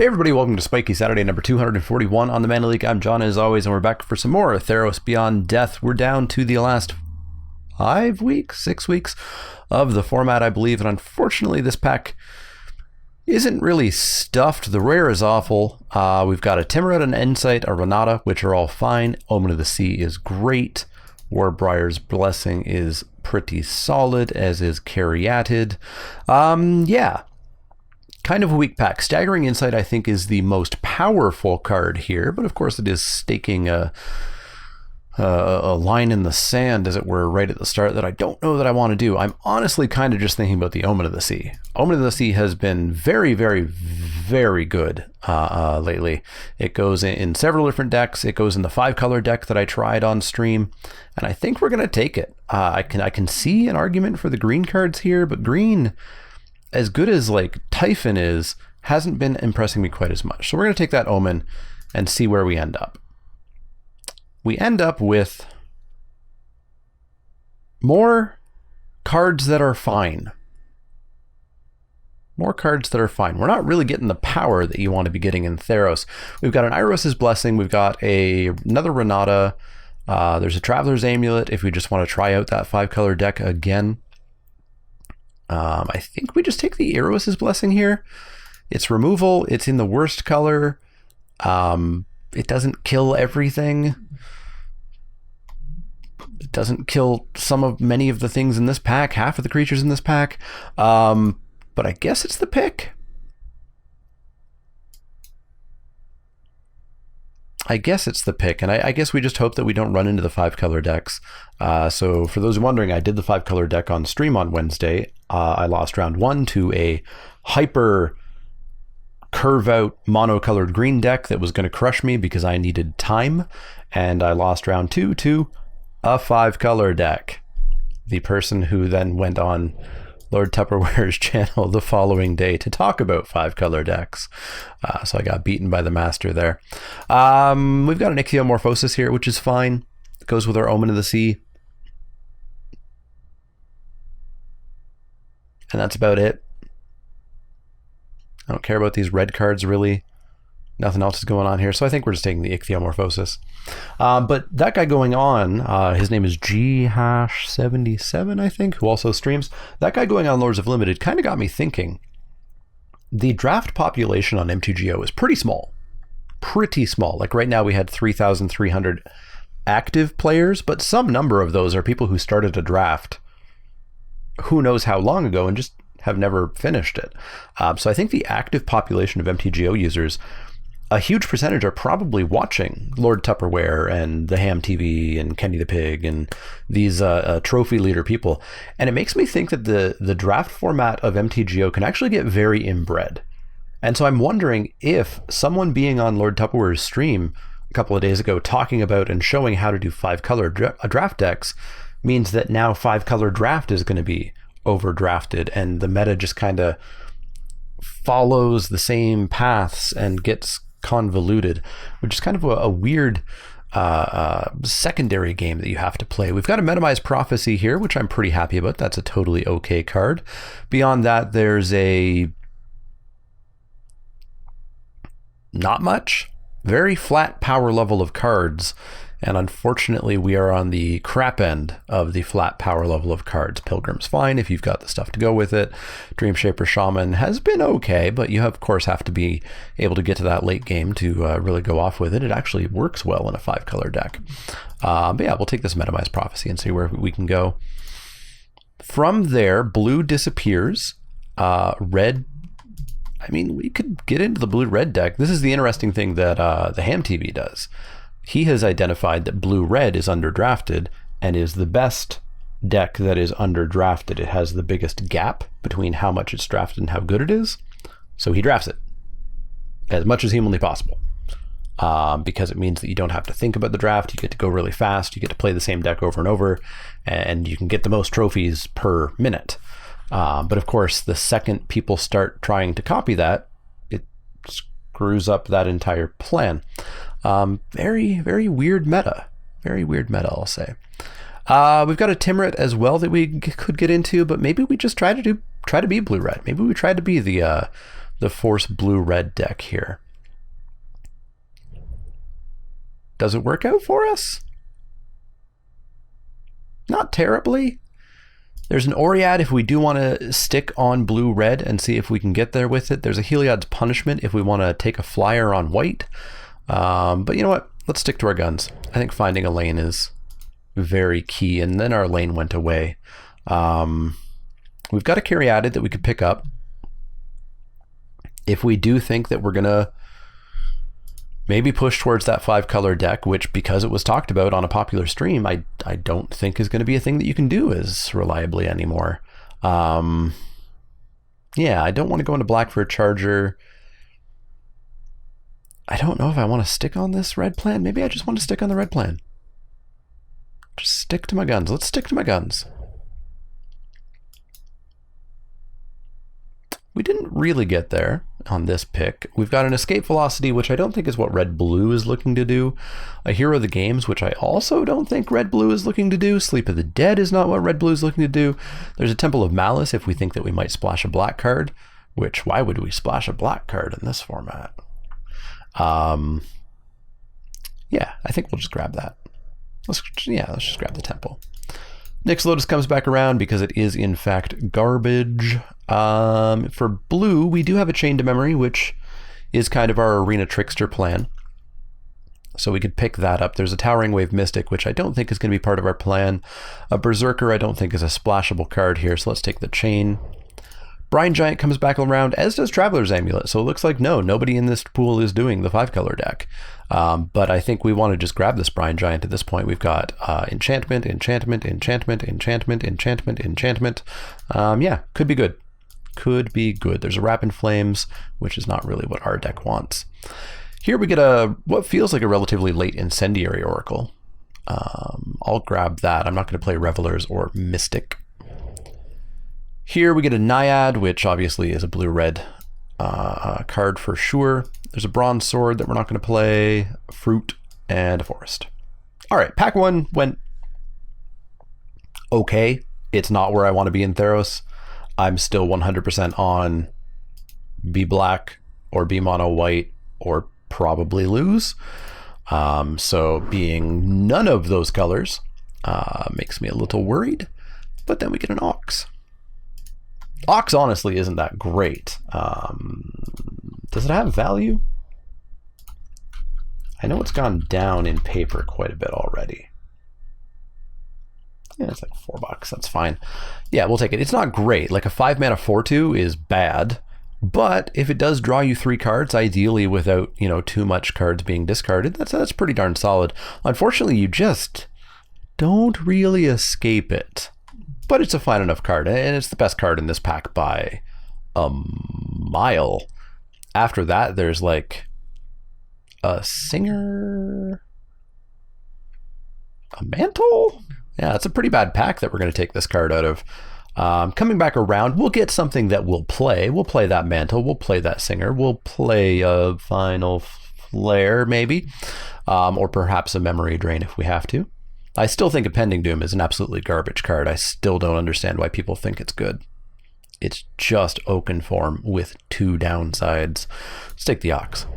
Hey everybody, welcome to Spikey Saturday number 241 on the Mana Leek. I'm John as always, and we're back for some more Theros Beyond Death. We're down to the last 6 weeks of the format, I believe, and unfortunately this pack isn't really stuffed. The rare is awful. We've got a Timuret, an Insight, a Renata, which are all fine. Omen of the Sea is great. Warbriar's Blessing is pretty solid, as is Caryatid. Yeah. Kind of a weak pack. Staggering Insight, I think, is the most powerful card here, but of course it is staking a line in the sand, as it were, right at the start that I don't know that I want to do. I'm honestly kind of just thinking about the Omen of the Sea. Omen of the Sea has been very, very, very good lately. It goes in several different decks. It goes in the 5-color deck that I tried on stream, and I think we're going to take it. I can see an argument for the green cards here, but green, as good as like Typhon is, hasn't been impressing me quite as much. So we're going to take that Omen and see where we end up. We end up with more cards that are fine. More cards that are fine. We're not really getting the power that you want to be getting in Theros. We've got an Iros' Blessing. We've got another Renata. There's a Traveler's Amulet if we just want to try out that 5-color deck again. I think we just take the Eros' Blessing here. It's removal. It's in the worst color. It doesn't kill everything. It doesn't kill many of the things in this pack, half of the creatures in this pack. But I guess it's the pick. I guess it's the pick, and I guess we just hope that we don't run into the 5-color decks. So for those wondering, I did the 5-color deck on stream on Wednesday. I lost round 1 to a hyper curve-out monocolored green deck that was going to crush me because I needed time, and I lost round 2 to a 5-color deck. The person who then went on Lord Tupperware's channel the following day to talk about 5-color decks. So I got beaten by the master there. We've got an Ichthyomorphosis here, which is fine. It goes with our Omen of the Sea. And that's about it. I don't care about these red cards, really. Nothing else is going on here, so I think we're just taking the Ichthyomorphosis. But that guy going on, his name is G-77, I think, who also streams. That guy going on Lords of Limited kind of got me thinking. The draft population on MTGO is pretty small. Pretty small. Like right now we had 3,300 active players, but some number of those are people who started a draft who knows how long ago and just have never finished it. So I think the active population of MTGO users, a huge percentage are probably watching Lord Tupperware and the Ham TV and Kenny the Pig and these trophy leader people. And it makes me think that the draft format of MTGO can actually get very inbred. And so I'm wondering if someone being on Lord Tupperware's stream a couple of days ago talking about and showing how to do 5-color draft decks means that now 5-color draft is going to be overdrafted and the meta just kind of follows the same paths and gets convoluted, which is kind of a weird secondary game that you have to play. We've got a Metamized Prophecy here, which I'm pretty happy about. That's a totally okay card. Beyond that, there's not much. Very flat power level of cards. And unfortunately, we are on the crap end of the flat power level of cards. Pilgrim's fine if you've got the stuff to go with it. Dreamshaper Shaman has been okay, but you of course have to be able to get to that late game to really go off with it. It actually works well in a 5-color deck. But yeah, we'll take this Metamized Prophecy and see where we can go. From there, blue disappears. Red, I mean, we could get into the blue-red deck. This is the interesting thing that the Ham TV does. He has identified that blue-red is underdrafted and is the best deck that is underdrafted. It has the biggest gap between how much it's drafted and how good it is. So he drafts it as much as humanly possible because it means that you don't have to think about the draft. You get to go really fast. You get to play the same deck over and over, and you can get the most trophies per minute. But of course, the second people start trying to copy that, it screws up that entire plan. Very, very weird meta. Very weird meta, I'll say. We've got a Timuret as well that we could get into, but maybe we just try to be blue-red. Maybe we try to be the the force blue-red deck here. Does it work out for us? Not terribly. There's an Oread if we do want to stick on blue-red and see if we can get there with it. There's a Heliod's Punishment if we want to take a flyer on white. But you know what? Let's stick to our guns. I think finding a lane is very key, and then our lane went away. We've got a Caryatid that we could pick up. If we do think that we're going to maybe push towards that 5-color deck, which, because it was talked about on a popular stream, I don't think is going to be a thing that you can do as reliably anymore. Yeah, I don't want to go into black for a charger. I don't know if I want to stick on this red plan. Maybe I just want to stick on the red plan. Just stick to my guns. Let's stick to my guns. We didn't really get there on this pick. We've got an Escape Velocity, which I don't think is what red-blue is looking to do. A Hero of the Games, which I also don't think red-blue is looking to do. Sleep of the Dead is not what red-blue is looking to do. There's a Temple of Malice if we think that we might splash a black card, which, why would we splash a black card in this format? Yeah, I think we'll just grab that. Let's just grab the Temple. Nyx Lotus comes back around because it is in fact garbage. For blue, we do have a Chain to Memory, which is kind of our Arena Trickster plan. So we could pick that up. There's a Towering Wave Mystic, which I don't think is going to be part of our plan. A Berserker I don't think is a splashable card here, so let's take the Chain. Brine Giant comes back around, as does Traveler's Amulet, so it looks like nobody in this pool is doing the 5-color deck. But I think we want to just grab this Brine Giant at this point. We've got Enchantment, Enchantment, Enchantment, Enchantment, Enchantment, Enchantment. Yeah, could be good. Could be good. There's a Wrap in Flames, which is not really what our deck wants. Here we get what feels like a relatively late Incendiary Oracle. I'll grab that. I'm not going to play Revelers or Mystic. Here we get a Naiad, which obviously is a blue-red card for sure. There's a Bronze Sword that we're not going to play, Fruit, and a Forest. All right, pack 1 went okay. It's not where I want to be in Theros. I'm still 100% on be black or be mono white or probably lose. So being none of those colors makes me a little worried. But then we get an Ox. Ox honestly isn't that great. Does it have value? I know it's gone down in paper quite a bit already. Yeah, it's like $4. That's fine. Yeah, we'll take it. It's not great. Like a 5-mana 4/2 is bad, but if it does draw you 3 cards, ideally without too much cards being discarded, that's pretty darn solid. Unfortunately, you just don't really escape it. But it's a fine enough card, and it's the best card in this pack by a mile. After that, there's like a Singer, a Mantle? Yeah, it's a pretty bad pack that we're going to take this card out of. Coming back around, we'll get something that we'll play. We'll play that Mantle, we'll play that Singer, we'll play a Final Flare maybe, or perhaps a Memory Drain if we have to. I still think a Pending Doom is an absolutely garbage card. I still don't understand why people think it's good. It's just Oaken form with 2 downsides. Let's take the Ox.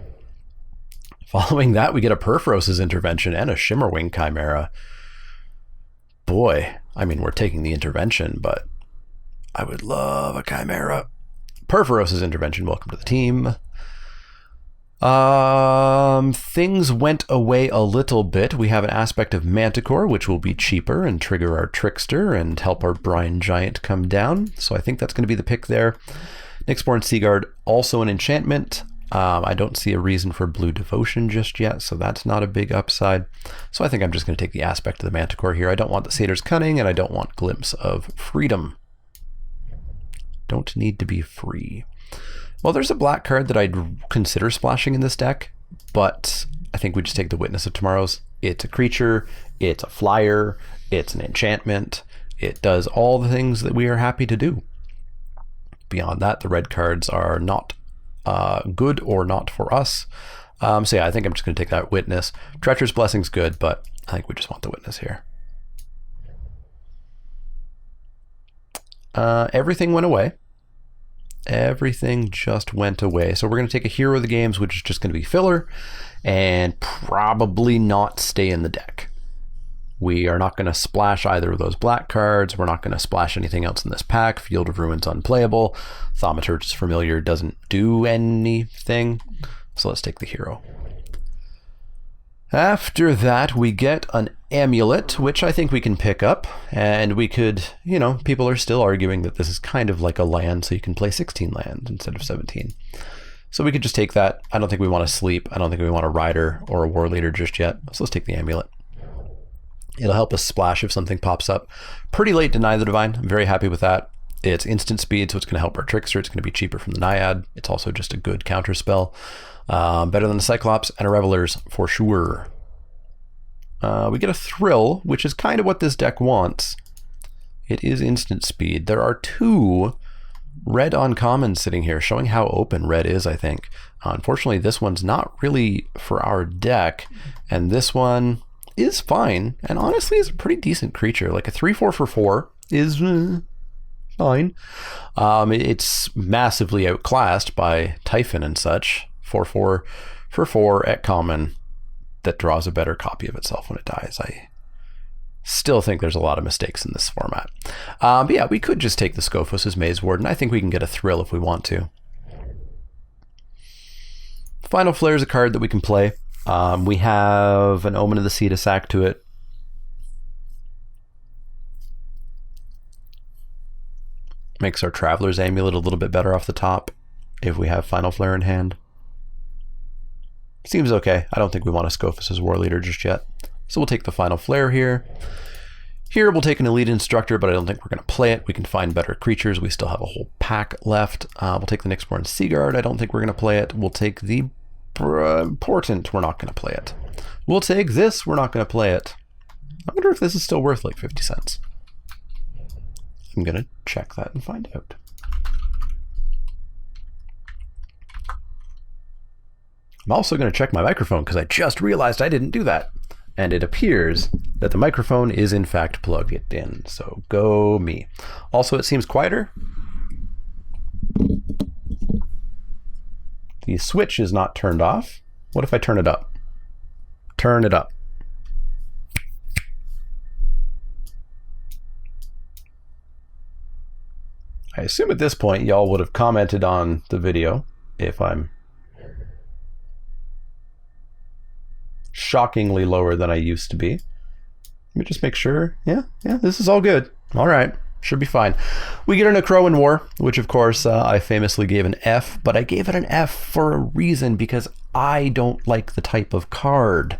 Following that, we get a Perforos's Intervention and a Shimmerwing Chimera. Boy, I mean, we're taking the Intervention, but I would love a Chimera. Perforos's Intervention, welcome to the team. Things went away a little bit. We have an aspect of Manticore, which will be cheaper and trigger our Trickster and help our Brine Giant come down. So I think that's going to be the pick there. Nyxborn Seaguard, also an enchantment. I don't see a reason for Blue Devotion just yet, so that's not a big upside. So I think I'm just going to take the aspect of the Manticore here. I don't want the Satyr's Cunning, and I don't want Glimpse of Freedom. Don't need to be free. Well, there's a black card that I'd consider splashing in this deck, but I think we just take the Witness of Tomorrows. It's a creature, it's a flyer, it's an enchantment. It does all the things that we are happy to do. Beyond that, the red cards are not good or not for us. So yeah, I think I'm just going to take that Witness. Treacherous Blessing's good, but I think we just want the Witness here. Everything went away. Everything just went away. So we're going to take a Hero of the Games, which is just going to be filler, and probably not stay in the deck. We are not going to splash either of those black cards. We're not going to splash anything else in this pack. Field of Ruin's unplayable. Thaumaturge's Familiar doesn't do anything. So let's take the Hero. After that, we get an Amulet, which I think we can pick up. And we could, you know, people are still arguing that this is kind of like a land, so you can play 16 lands instead of 17. So we could just take that. I don't think we want to sleep. I don't think we want a Rider or a War Leader just yet. So let's take the Amulet. It'll help us splash if something pops up. Pretty late Deny the Divine. I'm very happy with that. It's instant speed, so it's going to help our Trickster. It's going to be cheaper from the Naiad. It's also just a good counter spell. Better than the Cyclops and a Revelers for sure. We get a Thrill, which is kind of what this deck wants. It is instant speed. There are 2 red uncommons sitting here, showing how open red is, I think. Unfortunately, this one's not really for our deck, and this one is fine, and honestly is a pretty decent creature. Like a 3/4 for 4 is fine. It's massively outclassed by Typhon and such. 4/4 for 4 at common that draws a better copy of itself when it dies. I still think there's a lot of mistakes in this format. But yeah, we could just take the Scophos' Maze Warden. I think we can get a Thrill if we want to. Final Flare is a card that we can play. We have an Omen of the Sea to sack to it. Makes our Traveler's Amulet a little bit better off the top if we have Final Flare in hand. Seems okay. I don't think we want a Scophos' War Leader just yet. So we'll take the Final Flare here. Here we'll take an Elite Instructor, but I don't think we're going to play it. We can find better creatures. We still have a whole pack left. We'll take the Nyxborn Seaguard. I don't think we're going to play it. We'll take the Portent. We're not going to play it. We'll take this. We're not going to play it. I wonder if this is still worth like 50 cents. I'm going to check that and find out. I'm also going to check my microphone because I just realized I didn't do that. And it appears that the microphone is in fact plugged in. So go me. Also, it seems quieter. The switch is not turned off. What if I turn it up? Turn it up. I assume at this point y'all would have commented on the video if I'm shockingly lower than I used to be. Let me just make sure. Yeah, this is all good. All right, should be fine. We get a Necroan War, which of course I famously gave an F, but I gave it an F for a reason, because I don't like the type of card.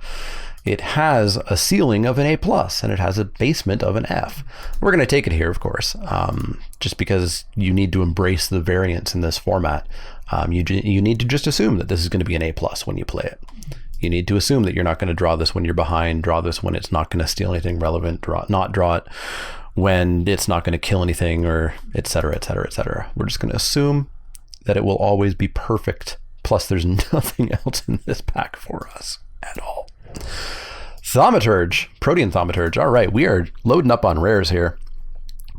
It has a ceiling of an A+, and it has a basement of an F. We're going to take it here, of course, just because you need to embrace the variance in this format. You need to just assume that this is going to be an A+ when you play it. You need to assume that you're not going to draw this when you're behind, draw this when it's not going to steal anything relevant, not draw it when it's not going to kill anything, or et cetera, et cetera, et cetera. We're just going to assume that it will always be perfect. Plus, there's nothing else in this pack for us at all. Thaumaturge, Protean Thaumaturge. All right, we are loading up on rares here.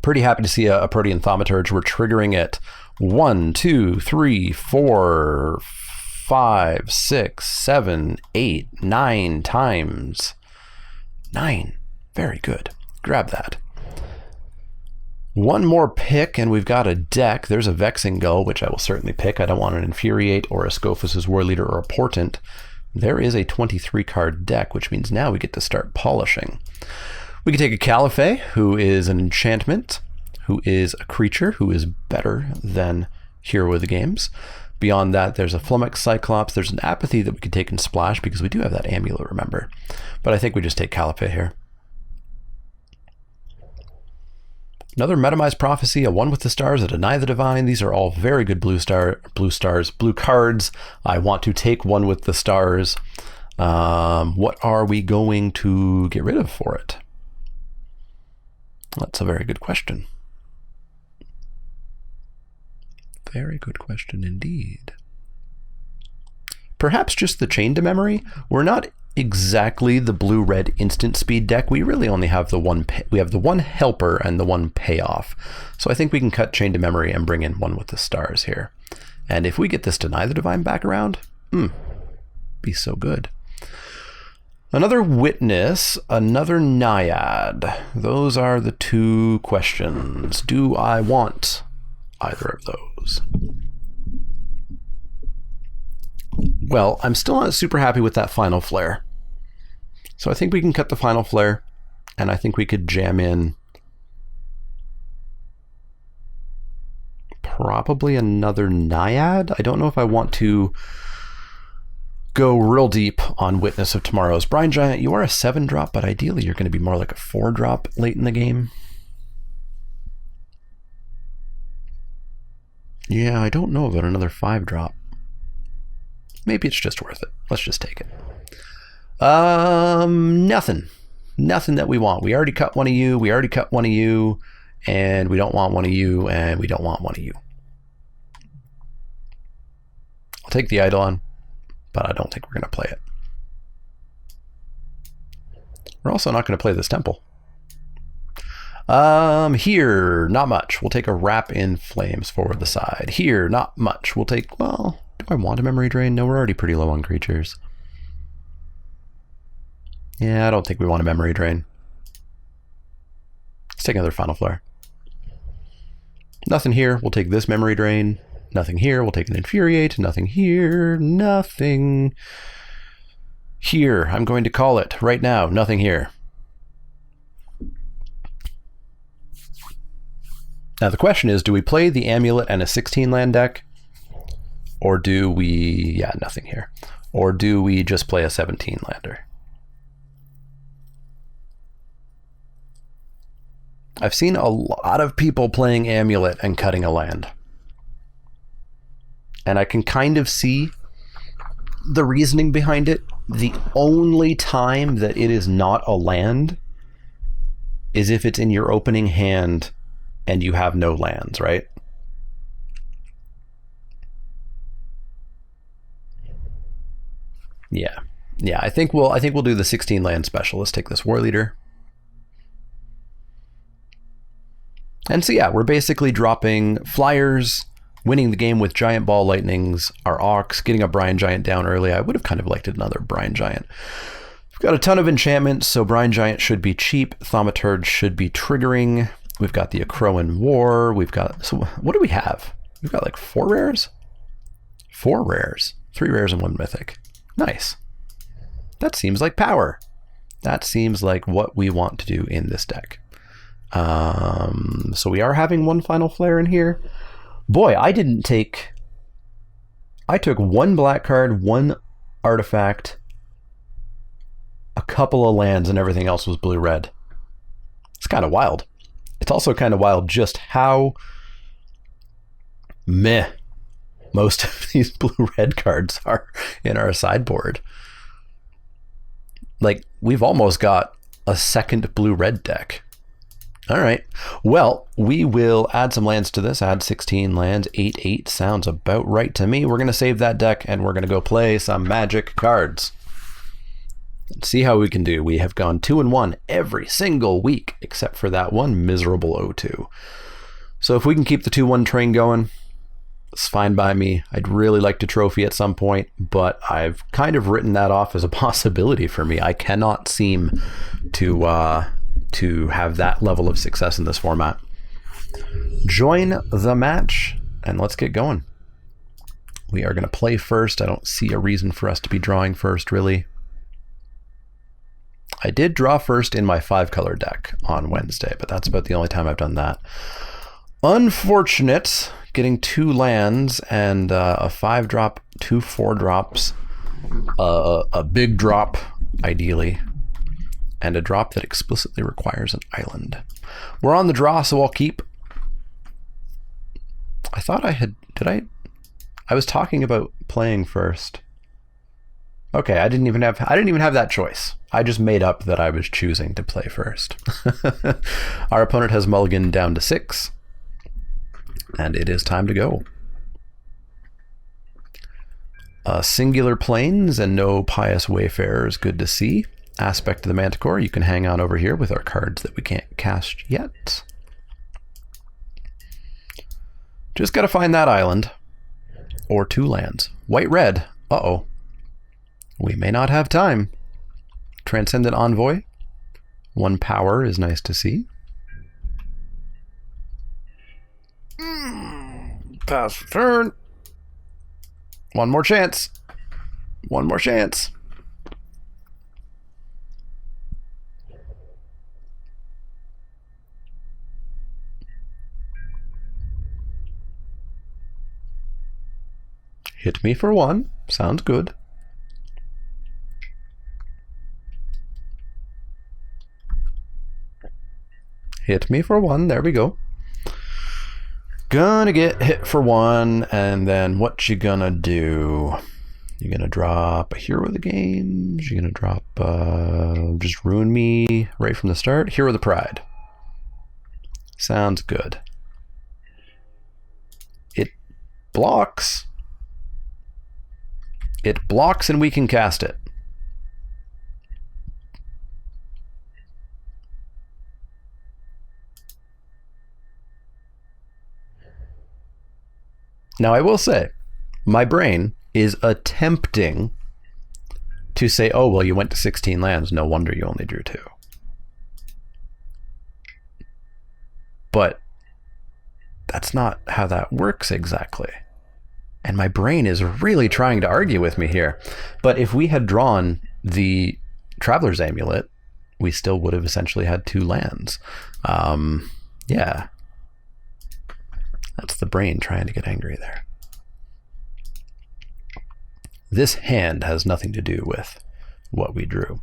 Pretty happy to see a Protean Thaumaturge. We're triggering it 1, 2, 3, 4, 5, 6, 7, 8, 9 times. 9. Very good. Grab that. One more pick, and we've got a deck. There's a Vexing Gull, which I will certainly pick. I don't want an Infuriate or a Scophos' War Leader or a Portent. There is a 23-card deck, which means now we get to start polishing. We can take a Caliphate, who is an enchantment, who is a creature, who is better than Hero of the Games. Beyond that, there's a Flummox Cyclops. There's an Apathy that we could take and splash, because we do have that Amulet, remember. But I think we just take Caliphate here. Another Metamized Prophecy, a One with the Stars, a Deny the Divine. These are all very good blue cards. I want to take One with the Stars. What are we going to get rid of for it? That's a very good question. Very good question indeed. Perhaps just the Chain to Memory. We're not exactly the blue-red instant speed deck. We really only have the one. We have the one helper and the one payoff. So I think we can cut Chain to Memory and bring in one with the stars here. And if we get this Deny the Divine back around, be so good. Another Witness, another Naiad. Those are the two questions. Do I want either of those? Well, I'm still not super happy with that Final Flare. So I think we can cut the Final Flare, and I think we could jam in probably another Naiad. I don't know if I want to go real deep on Witness of Tomorrow's. Brine Giant, you are a 7-drop, but ideally you're going to be more like a 4-drop late in the game. Yeah, I don't know about another 5-drop. Maybe it's just worth it. Let's just take it. Nothing. Nothing that we want. We already cut one of you. We already cut one of you. And we don't want one of you. And we don't want one of you. I'll take the Eidolon, but I don't think we're going to play it. We're also not going to play this Temple. Here, not much. We'll take a Wrap in Flames forward the side. Here, not much. We'll take, well, do I want a Memory Drain? No, we're already pretty low on creatures. Yeah, I don't think we want a Memory Drain. Let's take another Final Flare. Nothing here. We'll take this Memory Drain. Nothing here. We'll take an Infuriate. Nothing here. Nothing here. I'm going to call it right now. Nothing here. Now the question is, do we play the Amulet and a 16-land deck? Or do we... yeah, nothing here. Or do we just play a 17-lander? I've seen a lot of people playing Amulet and cutting a land. And I can kind of see the reasoning behind it. The only time that it is not a land is if it's in your opening hand and you have no lands, right? Yeah. Yeah, I think we'll do the 16 land special. Let's take this War Leader. And so yeah, we're basically dropping flyers, winning the game with Giant Ball Lightnings, our Ox, getting a Brine Giant down early. I would have kind of liked another Brine Giant. We've got a ton of enchantments, so Brine Giant should be cheap. Thaumaturge should be triggering. We've got the Akroan War. We've got, so what do we have? We've got like 4 rares? 4 rares. 3 rares and 1 mythic. Nice. That seems like power. That seems like what we want to do in this deck. So we are having 1 Final Flare in here. Boy, I took 1 black card, 1 artifact, a couple of lands, and everything else was blue-red. It's kind of wild. It's also kind of wild just how meh most of these blue-red cards are in our sideboard. Like, we've almost got a second blue-red deck. All right. Well, we will add some lands to this. Add 16 lands. 8/8 sounds about right to me. We're going to save that deck, and we're going to go play some Magic cards. Let's see how we can do. We have gone 2-1 every single week, except for that one miserable 0-2. So if we can keep the 2-1 train going, it's fine by me. I'd really like to trophy at some point, but I've kind of written that off as a possibility for me. I cannot seem to have that level of success in this format. Join the match, and let's get going. We are going to play first. I don't see a reason for us to be drawing first, really. I did draw first in my 5-color deck on Wednesday, but that's about the only time I've done that. Unfortunate, getting 2 lands and a 5-drop, 2 4-drops, a big drop, ideally, and a drop that explicitly requires an island. We're on the draw, so I'll keep. I thought I had, I was talking about playing first. Okay, I didn't even have that choice. I just made up that I was choosing to play first. Our opponent has mulliganed down to 6, and it is time to go. Singular planes and no pious wayfarers. Good to see. Aspect of the Manticore. You can hang on over here with our cards that we can't cast yet. Just got to find that island. Or 2 lands. White-red. Uh-oh. We may not have time. Transcendent Envoy. 1 power is nice to see. Pass turn. 1 more chance. 1 more chance. Hit me for 1. Sounds good. Hit me for 1. There we go. Gonna get hit for 1, and then what you gonna do? You're gonna drop a Hero of the Games. You're gonna drop, just ruin me right from the start. Hero of the Pride. Sounds good. It blocks. It blocks and we can cast it. Now, I will say, my brain is attempting to say, oh, well, you went to 16 lands. No wonder you only drew 2. But that's not how that works exactly. And my brain is really trying to argue with me here. But if we had drawn the Traveler's Amulet, we still would have essentially had 2 lands. Yeah. That's the brain trying to get angry there. This hand has nothing to do with what we drew.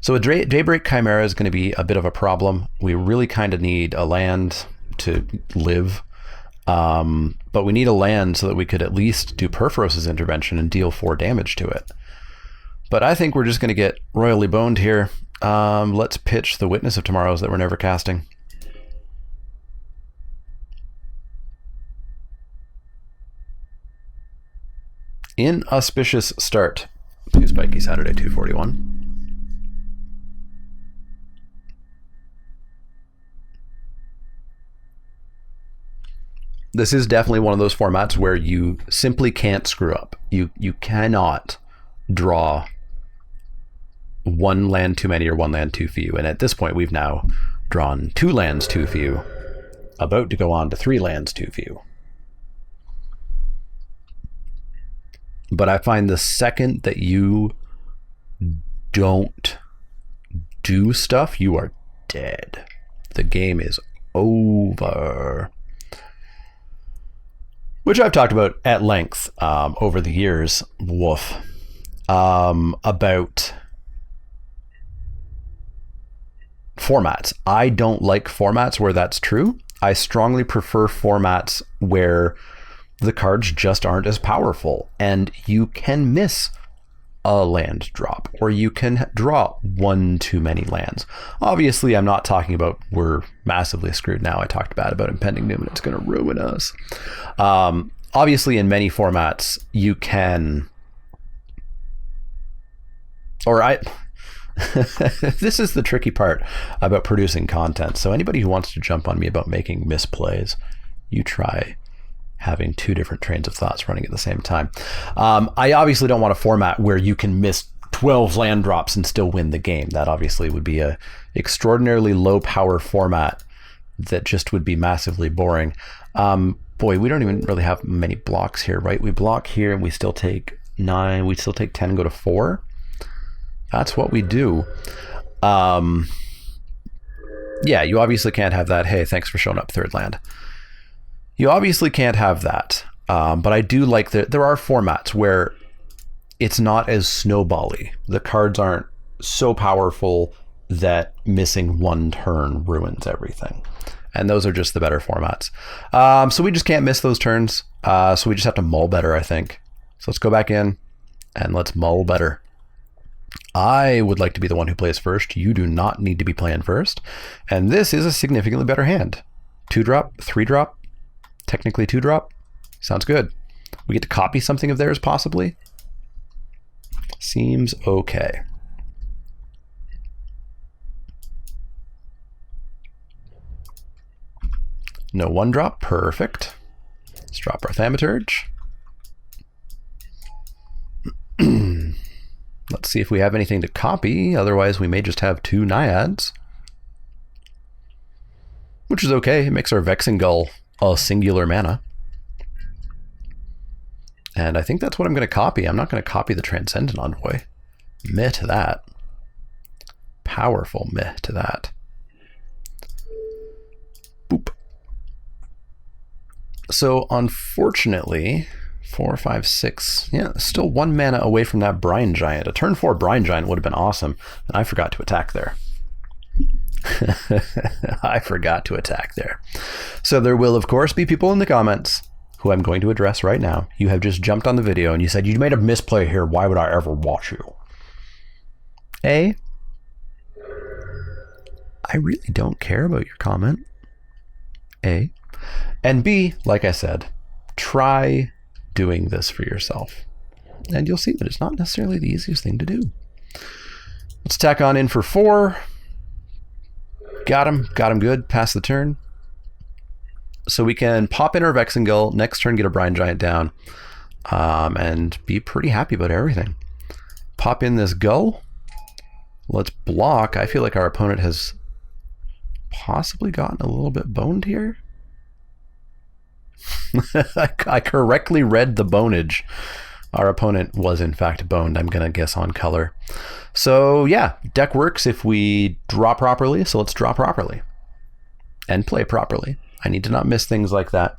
So a Daybreak Chimera is going to be a bit of a problem. We really kind of need a land to live. But we need a land so that we could at least do Perforos's intervention and deal 4 damage to it. But I think we're just going to get royally boned here. Let's pitch the Witness of Tomorrows that we're never casting. Inauspicious start to Spikey Saturday 241. This is definitely one of those formats where you simply can't screw up. You cannot draw 1 land too many or 1 land too few. And at this point, we've now drawn 2 lands too few, about to go on to 3 lands too few. But I find the second that you don't do stuff, you are dead. The game is over. Which I've talked about at length over the years, woof, about formats. I don't like formats where that's true. I strongly prefer formats where the cards just aren't as powerful and you can miss a land drop or you can draw 1 too many lands. Obviously, I'm not talking about we're massively screwed now. I talked bad about Impending Doom and it's going to ruin us. Obviously, in many formats, you can... This is the tricky part about producing content. So anybody who wants to jump on me about making misplays, you try having 2 different trains of thoughts running at the same time. I obviously don't want a format where you can miss 12 land drops and still win the game. That obviously would be a extraordinarily low power format that just would be massively boring. Boy, we don't even really have many blocks here, right? We block here and we still take 9, we still take 10 and go to 4. That's what we do. Yeah, you obviously can't have that. Hey, thanks for showing up, 3rd land. You obviously can't have that, but I do like that there are formats where it's not as snowbally. The cards aren't so powerful that missing 1 turn ruins everything. And those are just the better formats. So we just can't miss those turns. So we just have to mull better, I think. So let's go back in and let's mull better. I would like to be the one who plays first. You do not need to be playing first. And this is a significantly better hand. 2-drop, 3-drop. Technically 2-drop. Sounds good. We get to copy something of theirs, possibly. Seems okay. No 1-drop, perfect. Let's drop our Thaumaturge. Let's see if we have anything to copy, otherwise we may just have 2 Naiads. Which is okay, it makes our Vexing Gull a singular mana. And I think that's what I'm going to copy. I'm not going to copy the Transcendent Envoy. Meh to that. Powerful meh to that. Boop. So unfortunately, 4, 5, 6, yeah, still 1 mana away from that Brine Giant. A turn 4 Brine Giant would have been awesome, and I forgot to attack there. I forgot to attack there. So there will, of course, be people in the comments who I'm going to address right now. You have just jumped on the video and you said, you made a misplay here. Why would I ever watch you? A, I really don't care about your comment. A. And B, like I said, try doing this for yourself. And you'll see that it's not necessarily the easiest thing to do. Let's tack on in for 4. Got him good, pass the turn. So we can pop in our Vexing Gull, next turn get a Brine Giant down, and be pretty happy about everything. Pop in this Gull. Let's block. I feel like our opponent has possibly gotten a little bit boned here. I correctly read the bonage. Our opponent was in fact boned, I'm going to guess on color. So yeah, deck works if we draw properly, so let's draw properly. And play properly. I need to not miss things like that.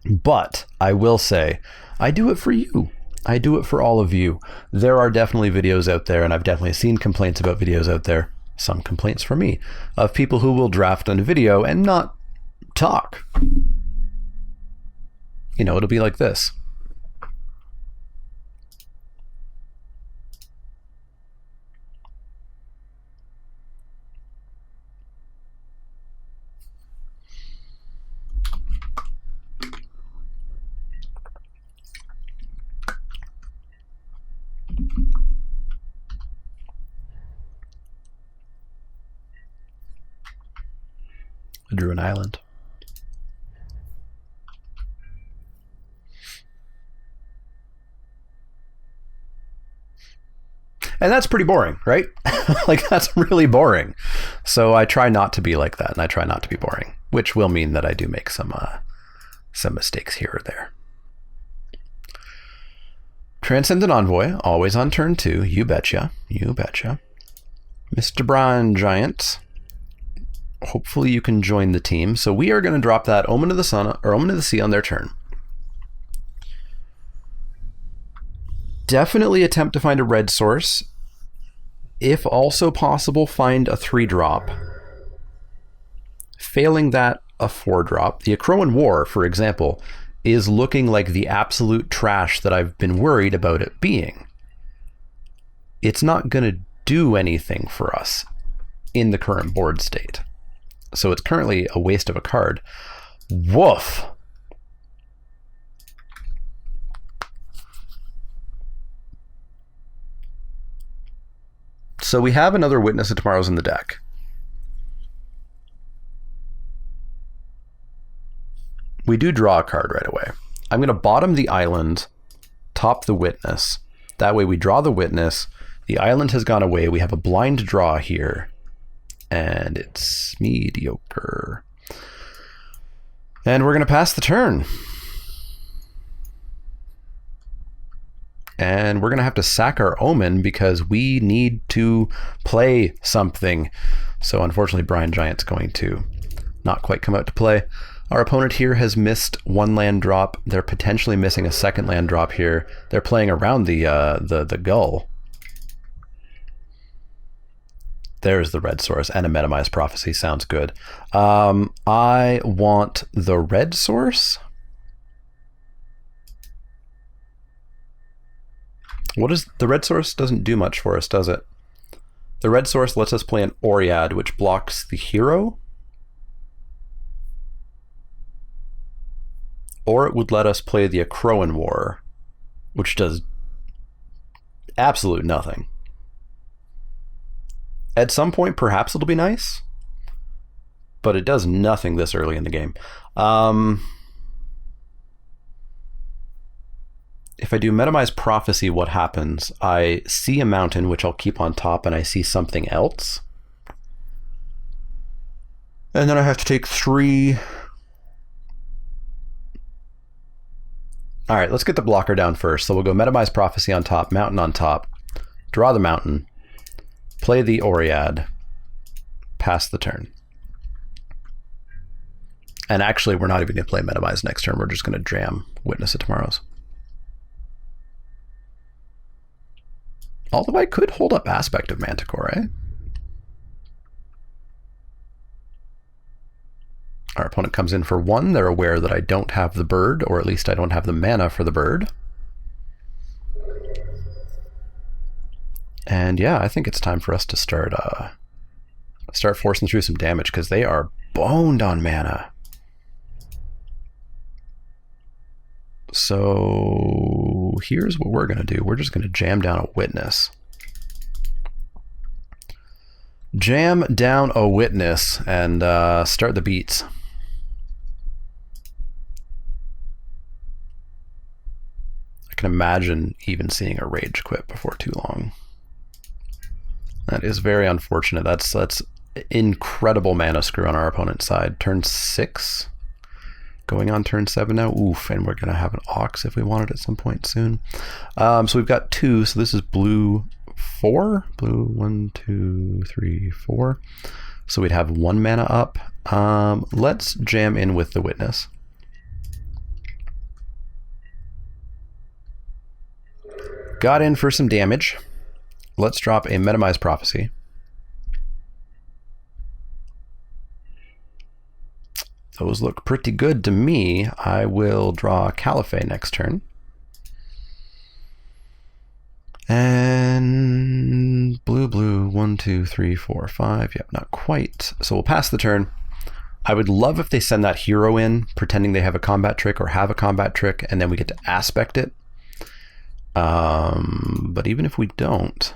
But I will say, I do it for you. I do it for all of you. There are definitely videos out there, and I've definitely seen complaints about videos out there, some complaints from me, of people who will draft on a video and not talk. You know, it'll be like this. I drew an island. And that's pretty boring, right? Like, that's really boring. So I try not to be like that, and I try not to be boring, which will mean that I do make some mistakes here or there. Transcendent Envoy, always on turn 2. You betcha. You betcha. Mr. Brine Giant. Hopefully you can join the team. So we are going to drop that Omen of the Sun or Omen of the Sea on their turn. Definitely attempt to find a red source. If also possible, find a 3-drop. Failing that, a 4-drop. The Akroan War, for example, is looking like the absolute trash that I've been worried about it being. It's not going to do anything for us in the current board state. So it's currently a waste of a card. Woof! So we have another Witness of Tomorrow's in the deck. We do draw a card right away. I'm going to bottom the island, top the Witness. That way we draw the Witness. The island has gone away. We have a blind draw here. And it's mediocre. And we're going to pass the turn. And we're going to have to sack our Omen because we need to play something. So unfortunately, Brine Giant's going to not quite come out to play. Our opponent here has missed 1 land drop. They're potentially missing a 2nd land drop here. They're playing around the Gull. There's the red source, and a Metamized Prophecy sounds good. I want the red source. What is the red source? Doesn't do much for us, does it? The red source lets us play an Oread, which blocks the hero. Or it would let us play the Akroan War, which does absolute nothing. At some point, perhaps it'll be nice, but it does nothing this early in the game. If I do Metamize Prophecy, what happens? I see a mountain, which I'll keep on top, and I see something else. And then I have to take 3. All right, let's get the blocker down first. So we'll go Metamize Prophecy on top, mountain on top, draw the mountain, play the Oread, pass the turn. And actually, we're not even going to play Metamize next turn. We're just going to jam Witness of Tomorrows. Although I could hold up Aspect of Manticore, eh? Our opponent comes in for 1. They're aware that I don't have the bird, or at least I don't have the mana for the bird. And yeah, I think it's time for us to start forcing through some damage, because they are boned on mana. So here's what we're going to do. We're just going to jam down a Witness. Jam down a Witness and start the beats. I can imagine even seeing a Rage quit before too long. That is very unfortunate. That's incredible mana screw on our opponent's side. Turn 6. Going on turn 7 now. Oof, and we're going to have an Ox if we want it at some point soon. So we've got 2, so this is blue 4. Blue 1, 2, 3, 4. So we'd have 1 mana up. Let's jam in with the Witness. Got in for some damage. Let's drop a Metamize Prophecy. Those look pretty good to me. I will draw Caliphate next turn. And blue, 1, 2, 3, 4, 5. Yep, not quite. So we'll pass the turn. I would love if they send that hero in, pretending they have a combat trick or have a combat trick, and then we get to aspect it. But even if we don't,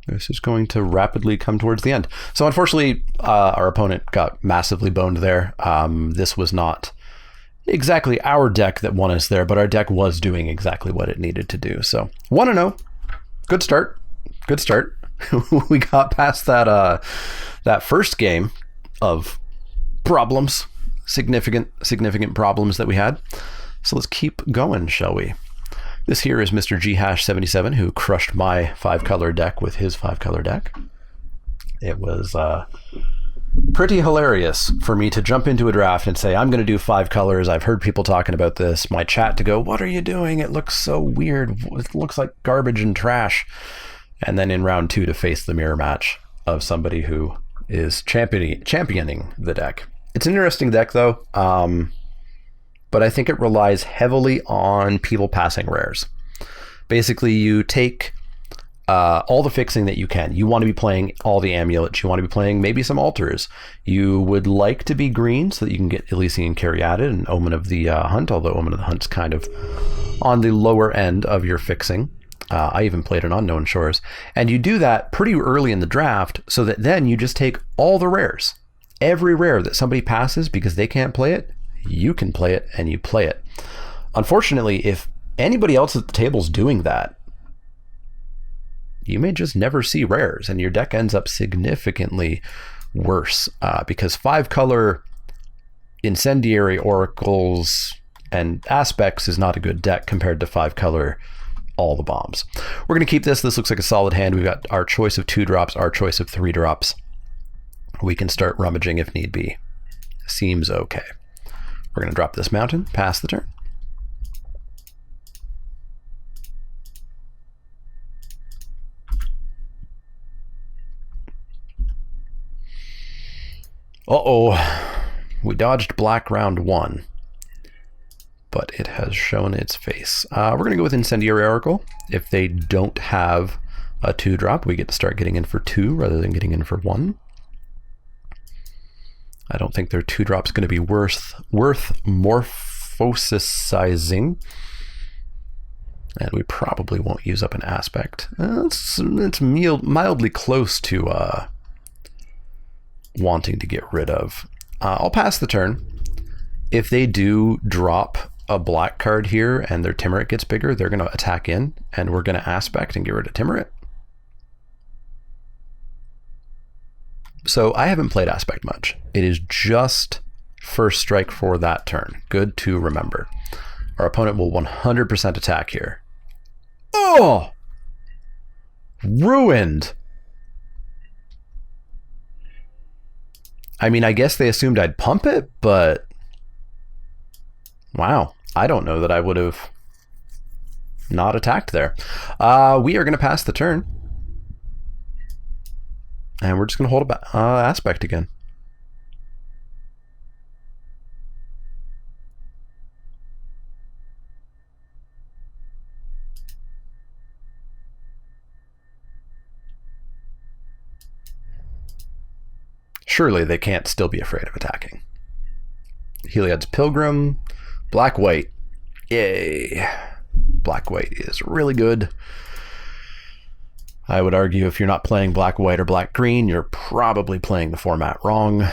this is going to rapidly come towards the end. So unfortunately, our opponent got massively boned there. This was not exactly our deck that won us there, but our deck was doing exactly what it needed to do. So 1-0. Good start. Good start. We got past that first game of problems, significant problems that we had. So let's keep going, shall we? This here is Mr. G-77, who crushed my 5-color deck with his 5-color deck. It was pretty hilarious for me to jump into a draft and say, I'm going to do 5 colors. I've heard people talking about this. My chat to go, what are you doing? It looks so weird. It looks like garbage and trash. And then in round 2 to face the mirror match of somebody who is championing the deck. It's an interesting deck, though. But I think it relies heavily on people passing rares. Basically, you take all the fixing that you can. You want to be playing all the amulets. You want to be playing maybe some altars. You would like to be green so that you can get Elysian Caryatid and Omen of the Hunt, although Omen of the Hunt's kind of on the lower end of your fixing. I even played an Unknown Shores. And you do that pretty early in the draft so that then you just take all the rares. Every rare that somebody passes because they can't play it, you can play it, and you play it. Unfortunately, if anybody else at the table's doing that, you may just never see rares, and your deck ends up significantly worse because 5-color Incendiary Oracles and Aspects is not a good deck compared to 5-color all the bombs. We're going to keep this. This looks like a solid hand. We've got our choice of 2 drops, our choice of 3 drops. We can start rummaging if need be. Seems okay. We're going to drop this mountain, pass the turn. Uh-oh. We dodged black round 1, but it has shown its face. We're going to go with Incendiary Oracle. If they don't have a 2-drop, we get to start getting in for 2 rather than getting in for 1. I don't think their 2-drop's going to be worth morphosizing. And we probably won't use up an aspect. It's mildly close to wanting to get rid of. I'll pass the turn. If they do drop a black card here and their Timurit gets bigger, they're going to attack in, and we're going to aspect and get rid of Timurit. So I haven't played aspect much. It is just first strike for that turn. Good to remember. Our opponent will 100% attack here. Oh! Ruined! I mean, I guess they assumed I'd pump it, but... Wow. I don't know that I would have not attacked there. We are going to pass the turn. And we're just going to hold a aspect again. Surely they can't still be afraid of attacking. Heliod's Pilgrim, black-white. Yay. Black-white is really good. I would argue if you're not playing black-white or black-green, you're probably playing the format wrong.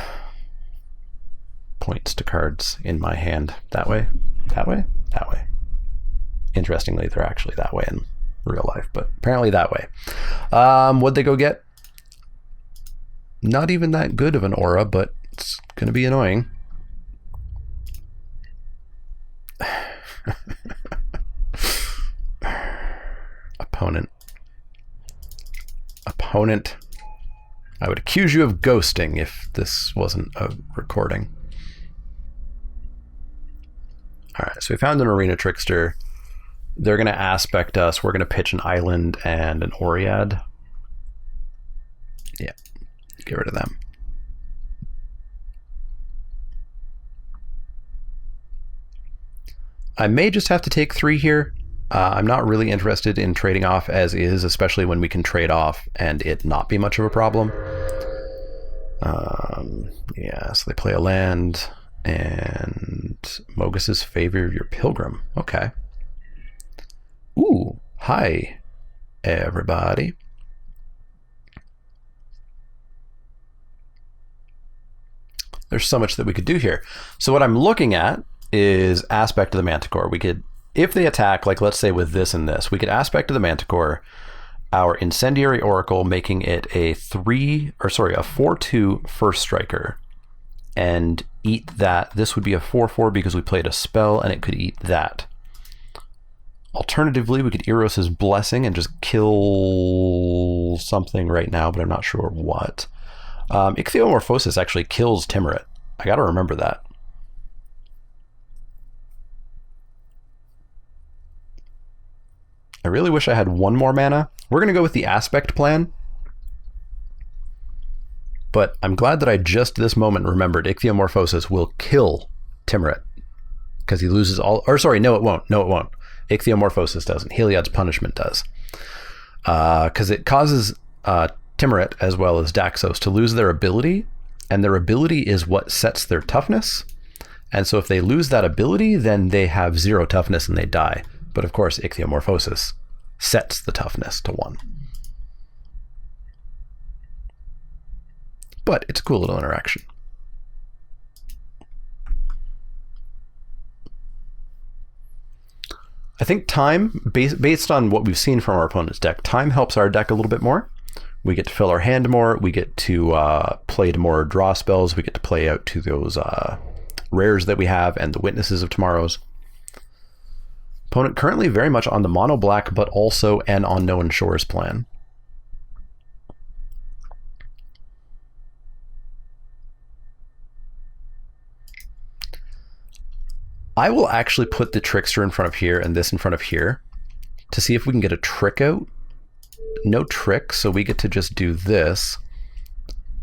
Points to cards in my hand. That way, that way, that way. Interestingly, they're actually that way in real life, but apparently that way. What'd they go get? Not even that good of an aura, but it's going to be annoying. Opponent. I would accuse you of ghosting if this wasn't a recording. Alright, so we found an Arena Trickster. They're going to aspect us. We're going to pitch an island and an Oread. Yeah. Get rid of them. I may just have to take 3 here. I'm not really interested in trading off as is, especially when we can trade off and it not be much of a problem. Yeah, so they play a land and Mogus's Favor Your Pilgrim. Okay. Ooh, hi, everybody. There's so much that we could do here. So what I'm looking at is aspect of the Manticore. We could, if they attack, like let's say with this and this, we could aspect of the Manticore, our Incendiary Oracle, making it a 4/2 first striker, and eat that. This would be a 4/4 because we played a spell and it could eat that. Alternatively, we could Eros's Blessing and just kill something right now, but I'm not sure what. Ichthyomorphosis actually kills Timurit. I gotta remember that. I really wish I had one more mana. We're gonna go with the aspect plan. But I'm glad that I just this moment remembered Ichthyomorphosis will kill Timurit. Because he loses all... Or sorry, no it won't. No it won't. Ichthyomorphosis doesn't. Heliod's Punishment does. Because it causes... Timurit as well as Daxos to lose their ability, and their ability is what sets their toughness. And so if they lose that ability, then they have 0 toughness and they die. But of course, Ichthyomorphosis sets the toughness to 1. But it's a cool little interaction. I think time, based on what we've seen from our opponent's deck, time helps our deck a little bit more. We get to fill our hand more. We get to play to more draw spells. We get to play out to those rares that we have and the Witnesses of Tomorrow's. Opponent currently very much on the mono black, but also an Unknown Shores plan. I will actually put the Trickster in front of here and this in front of here to see if we can get a trick out. No trick, so we get to just do this,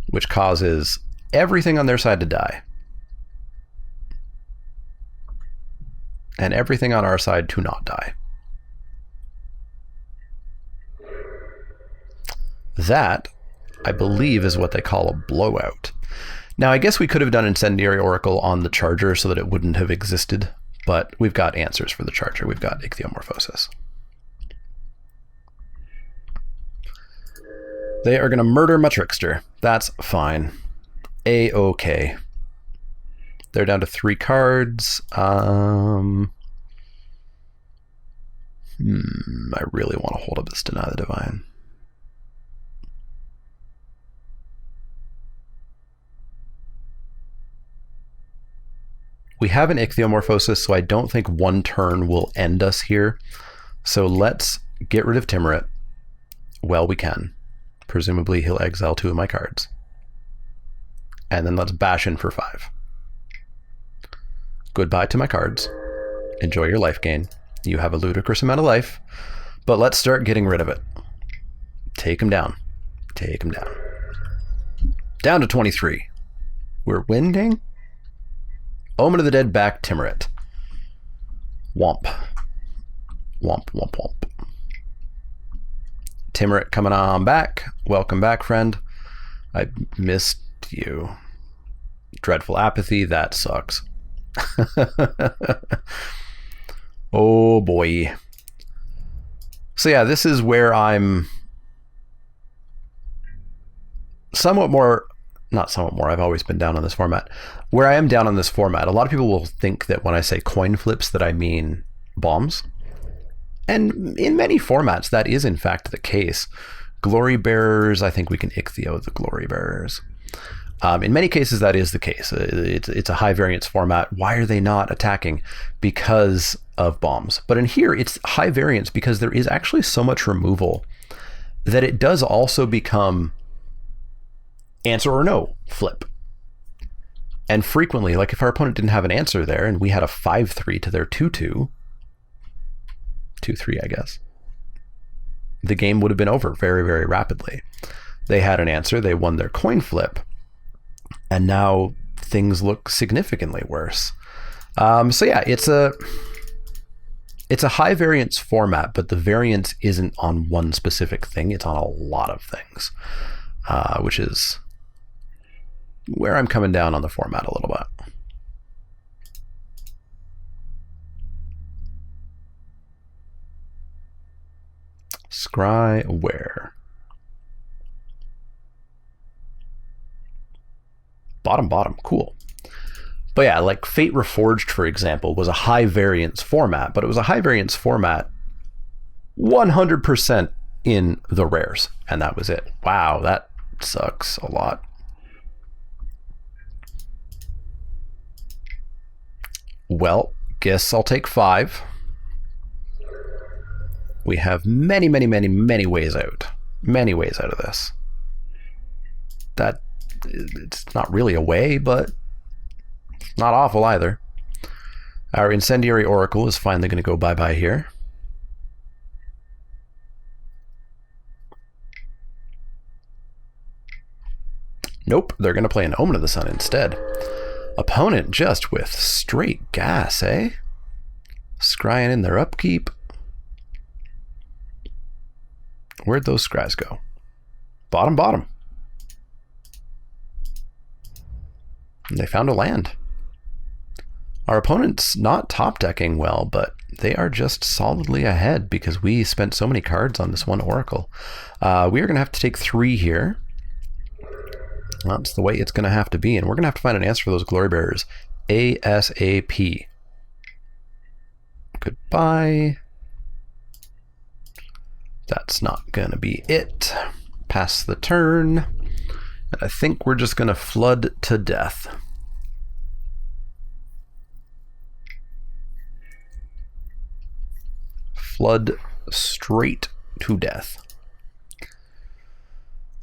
which causes everything on their side to die. And everything on our side to not die. That, I believe, is what they call a blowout. Now, I guess we could have done Incendiary Oracle on the Charger so that it wouldn't have existed, but we've got answers for the Charger. We've got Ichthyomorphosis. They are going to murder my Trickster. That's fine. A-okay. They're down to 3 cards. I really want to hold up this Deny the Divine. We have an Ichthyomorphosis, so I don't think one turn will end us here. So let's get rid of Timurit. Well, we can. Presumably he'll exile 2 of my cards. And then let's bash in for 5. Goodbye to my cards. Enjoy your life gain. You have a ludicrous amount of life, but let's start getting rid of it. Take him down. Take him down. Down to 23. We're winning. Omen of the Dead back, Timurit. Womp. Womp, womp, womp. Timurit coming on back. Welcome back, friend. I missed you. Dreadful Apathy, that sucks. Oh boy. So yeah, this is where I'm somewhat more, not somewhat more, I've always been down on this format. Where I am down on this format, a lot of people will think that when I say coin flips that I mean bombs. And in many formats, that is in fact the case. Glory Bearers, I think we can Ichthyo the Glory Bearers. In many cases, that is the case. It's a high variance format. Why are they not attacking? Because of bombs. But in here, it's high variance because there is actually so much removal that it does also become answer or no flip. And frequently, like if our opponent didn't have an answer there and we had a 5-3 to their 2-2, 2-3, I guess, the game would have been over very, very rapidly. They had an answer, they won their coin flip, and now things look significantly worse. So yeah, it's a high variance format, but the variance isn't on one specific thing, it's on a lot of things, which is where I'm coming down on the format a little bit. Scry where? Bottom, cool. But yeah, like Fate Reforged, for example, was a high variance format, but it was a high variance format 100% in the rares, and that was it. Wow, that sucks a lot. Well, guess I'll take 5. We have many, many, many, many ways out. Many ways out of this. That, it's not really a way, but it's not awful either. Our Incendiary Oracle is finally going to go bye-bye here. Nope, they're going to play an Omen of the Sun instead. Opponent just with straight gas, eh? Scrying in their upkeep. Where'd those scries go? Bottom. And they found a land. Our opponent's not top decking well, but they are just solidly ahead because we spent so many cards on this one Oracle. We are going to have to take 3 here. That's the way it's going to have to be, and we're going to have to find an answer for those Glory Bearers ASAP. Goodbye. That's not going to be it. Pass the turn. And I think we're just going to flood to death. Flood straight to death.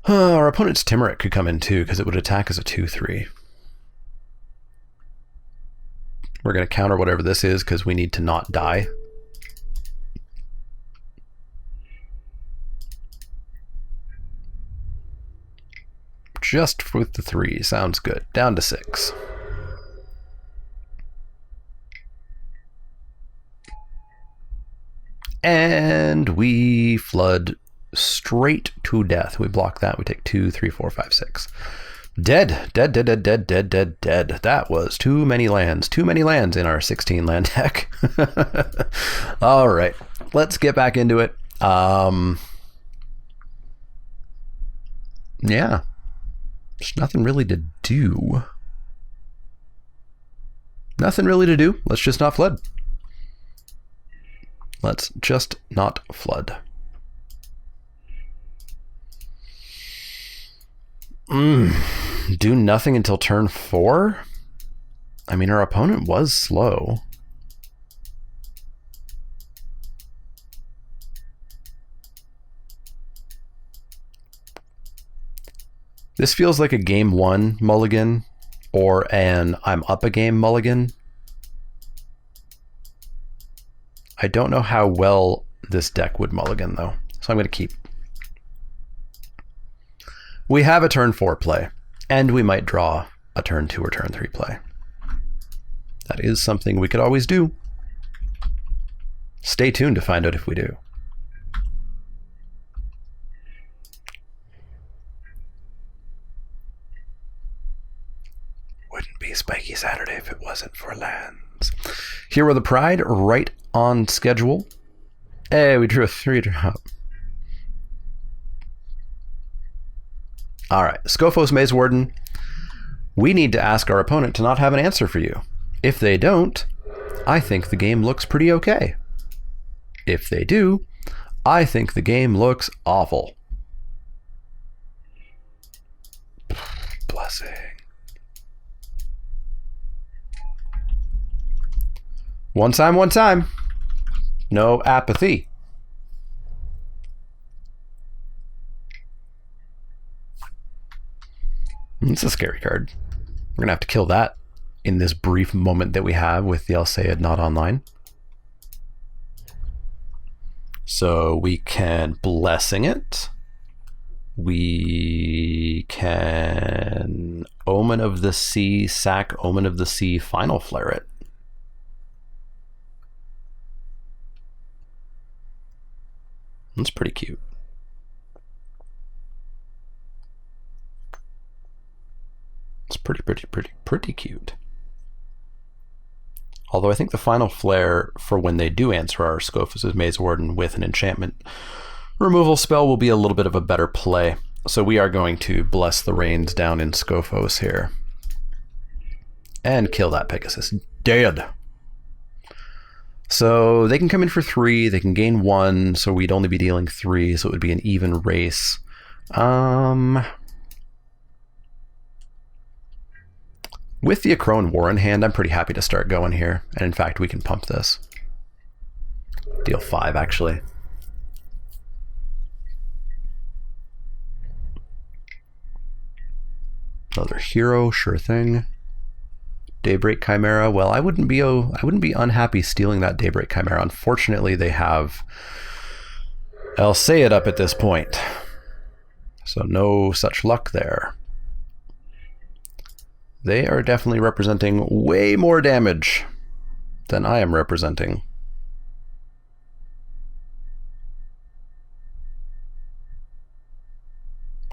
Our opponent's Timurit could come in too, because it would attack as a 2-3. We're going to counter whatever this is, because we need to not die. Just with the 3, sounds good. Down to 6. And we flood straight to death. We block that. We take 2, 3, 4, 5, 6. Dead. That was too many lands. Too many lands in our 16 land deck. All right, let's get back into it. Yeah. There's nothing really to do. Nothing really to do. Let's just not flood. Let's just not flood. Do nothing until turn 4? I mean, our opponent was slow. This feels like a game 1 mulligan or an I'm up a game mulligan. I don't know how well this deck would mulligan though, so I'm going to keep. We have a turn 4 play, and we might draw a turn 2 or turn 3 play. That is something we could always do. Stay tuned to find out if we do. Wouldn't be Spiky Saturday if it wasn't for lands. Here with the Pride, right on schedule. Hey, we drew a 3-drop. All right, Skofos Maze Warden. We need to ask our opponent to not have an answer for you. If they don't, I think the game looks pretty okay. If they do, I think the game looks awful. Blessing. One time. No apathy. It's a scary card. We're going to have to kill that in this brief moment that we have with the Alseid not online. So we can Blessing it. We can Omen of the Sea, sack Omen of the Sea, Final Flare it. That's pretty cute. It's pretty cute. Although I think the Final Flare for when they do answer our Skofos' Maze Warden with an enchantment removal spell will be a little bit of a better play. So we are going to Bless the Rains down in Skofos here. And kill that Pegasus. Dead! So they can come in for 3, they can gain 1, so we'd only be dealing 3, so it would be an even race. With the Akrone War in hand, I'm pretty happy to start going here. And in fact, we can pump this. Deal 5, actually. Another hero, sure thing. Daybreak Chimera. Well, I wouldn't be unhappy stealing that Daybreak Chimera. Unfortunately, they have Alseid up at this point. So no such luck there. They are definitely representing way more damage than I am representing.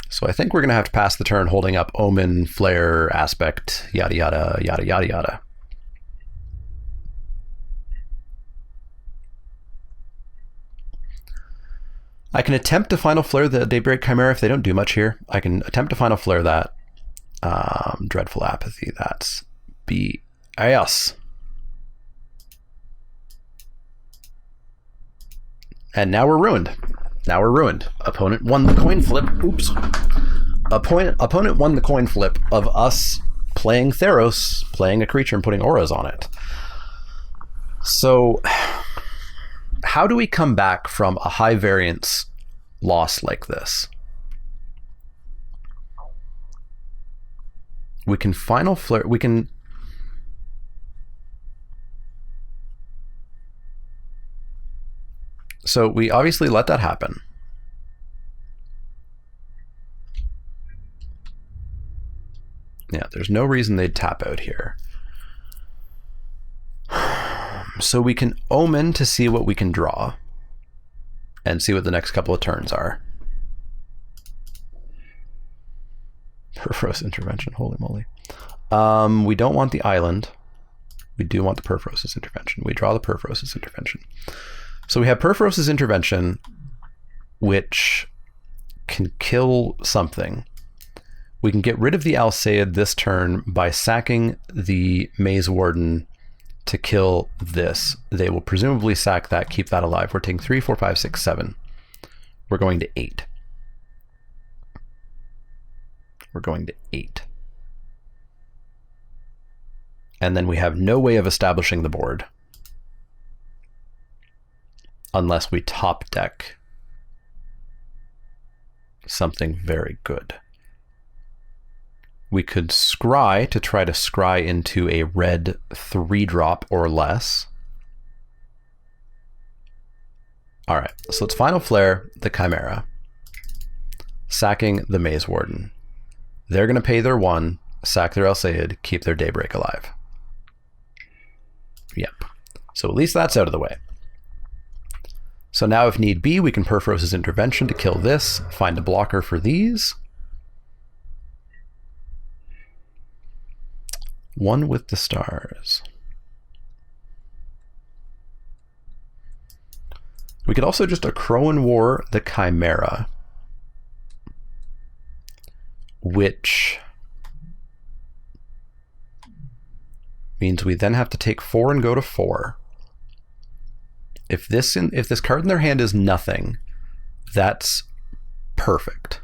So I think we're going to have to pass the turn holding up Omen, Flare, Aspect, yada yada, yada yada yada. I can attempt to Final Flare the Daybreak Chimera if they don't do much here. I can attempt to Final Flare that. Dreadful Apathy, that's BS. And now we're ruined. Opponent won the coin flip. Oops. Opponent won the coin flip of us playing Theros, playing a creature and putting auras on it. So how do we come back from a high variance loss like this? We can Final Flare, we can... So we obviously let that happen. Yeah, there's no reason they'd tap out here. So we can Omen to see what we can draw and see what the next couple of turns are. Perforos Intervention, holy moly. We don't want the island. We do want the Perforos Intervention. We draw the Perforos Intervention. So we have Perforos Intervention, which can kill something. We can get rid of the Alseid this turn by sacking the Maze Warden to kill this. They will presumably sack that, keep that alive. We're taking 3, 4, 5, 6, 7. We're going to 8. We're going to 8. And then we have no way of establishing the board unless we top deck something very good. We could scry to try to scry into a red 3-drop or less. All right, so let's Final Flare the Chimera, sacking the Maze Warden. They're going to pay their 1, sack their Alseid, keep their Daybreak alive. Yep. So at least that's out of the way. So now if need be, we can Perforos's Intervention to kill this, find a blocker for these. 1 with the stars. We could also just Crowan War the Chimera, which means we then have to take 4 and go to 4. If this card in their hand is nothing, that's perfect.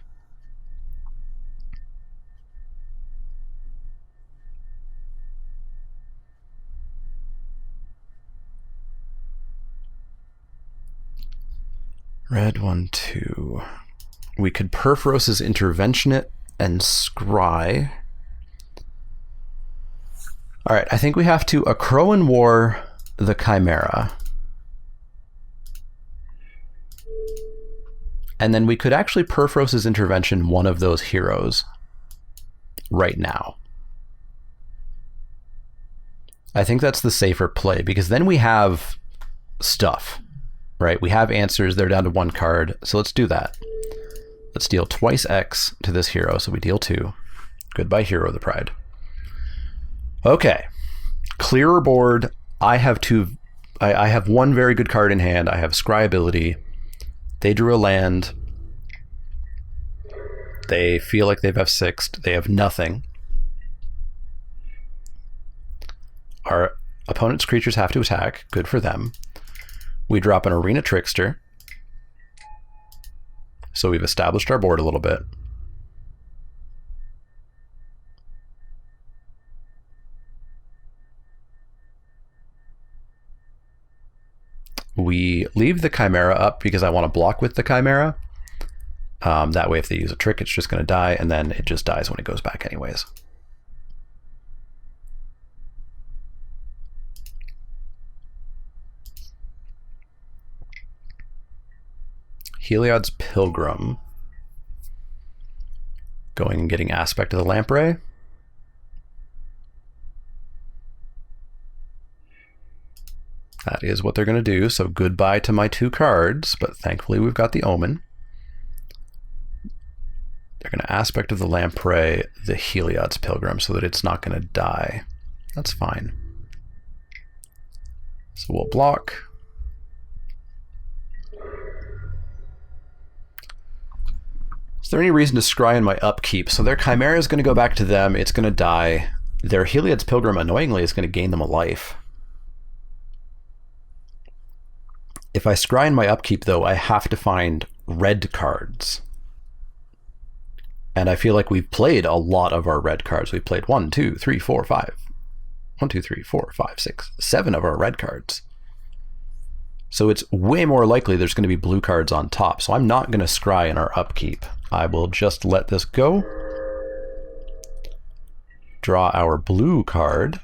Red 1, 2. We could Perforos's Intervention it and scry. All right, I think we have to Crowan War the Chimera. And then we could actually Perforos's Intervention one of those heroes right now. I think that's the safer play, because then we have stuff, right? We have answers. They're down to 1 card. So let's do that. Let's deal twice X to this hero. So we deal 2. Goodbye, Hero of the Pride. Okay. Clearer board. I have 1 very good card in hand. I have Scry ability. They drew a land. They feel like they've F6'd. They have nothing. Our opponent's creatures have to attack. Good for them. We drop an Arena Trickster. So we've established our board a little bit. We leave the Chimera up because I want to block with the Chimera. That way if they use a trick, it's just going to die, and then it just dies when it goes back anyways. Heliod's Pilgrim. Going and getting Aspect of the Lamprey. That is what they're going to do. So goodbye to my 2 cards, but thankfully we've got the Omen. They're going to Aspect of the Lamprey the Heliod's Pilgrim so that it's not going to die. That's fine. So we'll block. Is there any reason to scry in my upkeep? So their Chimera is going to go back to them. It's going to die. Their Heliod's Pilgrim, annoyingly, is going to gain them a life. If I scry in my upkeep, though, I have to find red cards. And I feel like we've played a lot of our red cards. We've played 1, 2, 3, 4, 5. 1, 2, 3, 4, 5, 6, 7 of our red cards. So it's way more likely there's going to be blue cards on top. So I'm not going to scry in our upkeep. I will just let this go. Draw our blue card.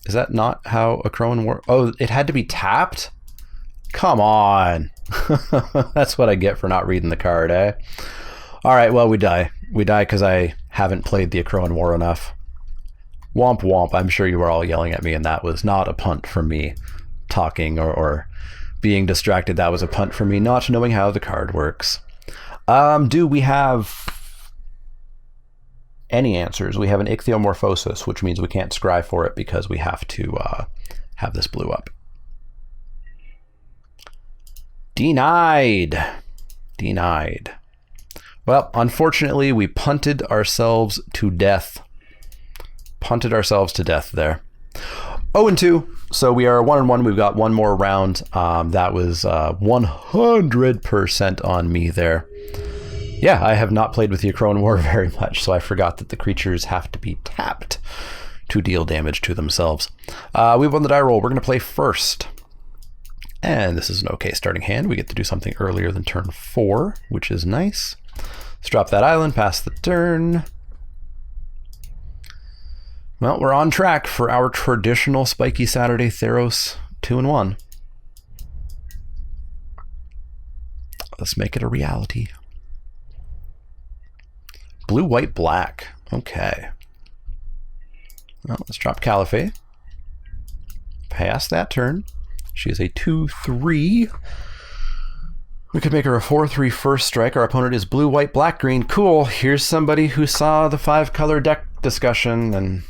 Is that not how a Crowan War? Oh, it had to be tapped? Come on. That's what I get for not reading the card, eh? All right, well, we die. We die because I haven't played the Crowan War enough. Womp womp. I'm sure you were all yelling at me, and that was not a punt from me talking or being distracted. That was a punt from me not knowing how the card works. Do we have any answers? We have an Ichthyomorphosis, which means we can't scry for it because we have to have this blue up. Denied. Denied. Well, unfortunately, we punted ourselves to death. Punted ourselves to death there. 0-2. So we are 1-1. We've got one more round. That was 100% on me there. Yeah, I have not played with the Akroan War very much, so I forgot that the creatures have to be tapped to deal damage to themselves. We won the die roll. We're going to play first. And this is an okay starting hand. We get to do something earlier than turn 4, which is nice. Let's drop that island, pass the turn. Well, we're on track for our traditional Spikey Saturday Theros 2-1. Let's make it a reality. Blue, white, black. Okay. Well, let's drop Caliphate. Pass that turn. She is a 2-3. We could make her a 4-3 first strike. Our opponent is blue, white, black, green. Cool. Here's somebody who saw the 5-color deck discussion, and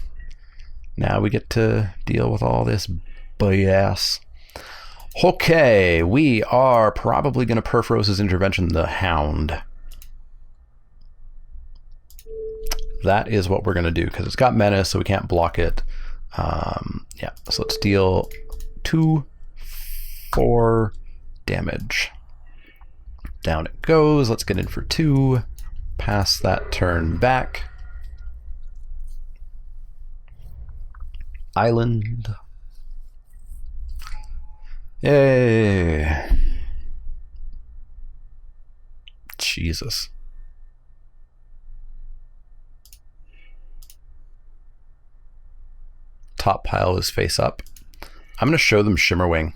now we get to deal with all this BS. Okay, we are probably going to Perforos' Intervention the Hound. That is what we're going to do, because it's got menace, so we can't block it. Yeah, so let's deal 2-4 damage. Down it goes. Let's get in for 2. Pass that turn back. Island. Yay. Jesus. Top pile is face up. I'm going to show them Shimmerwing.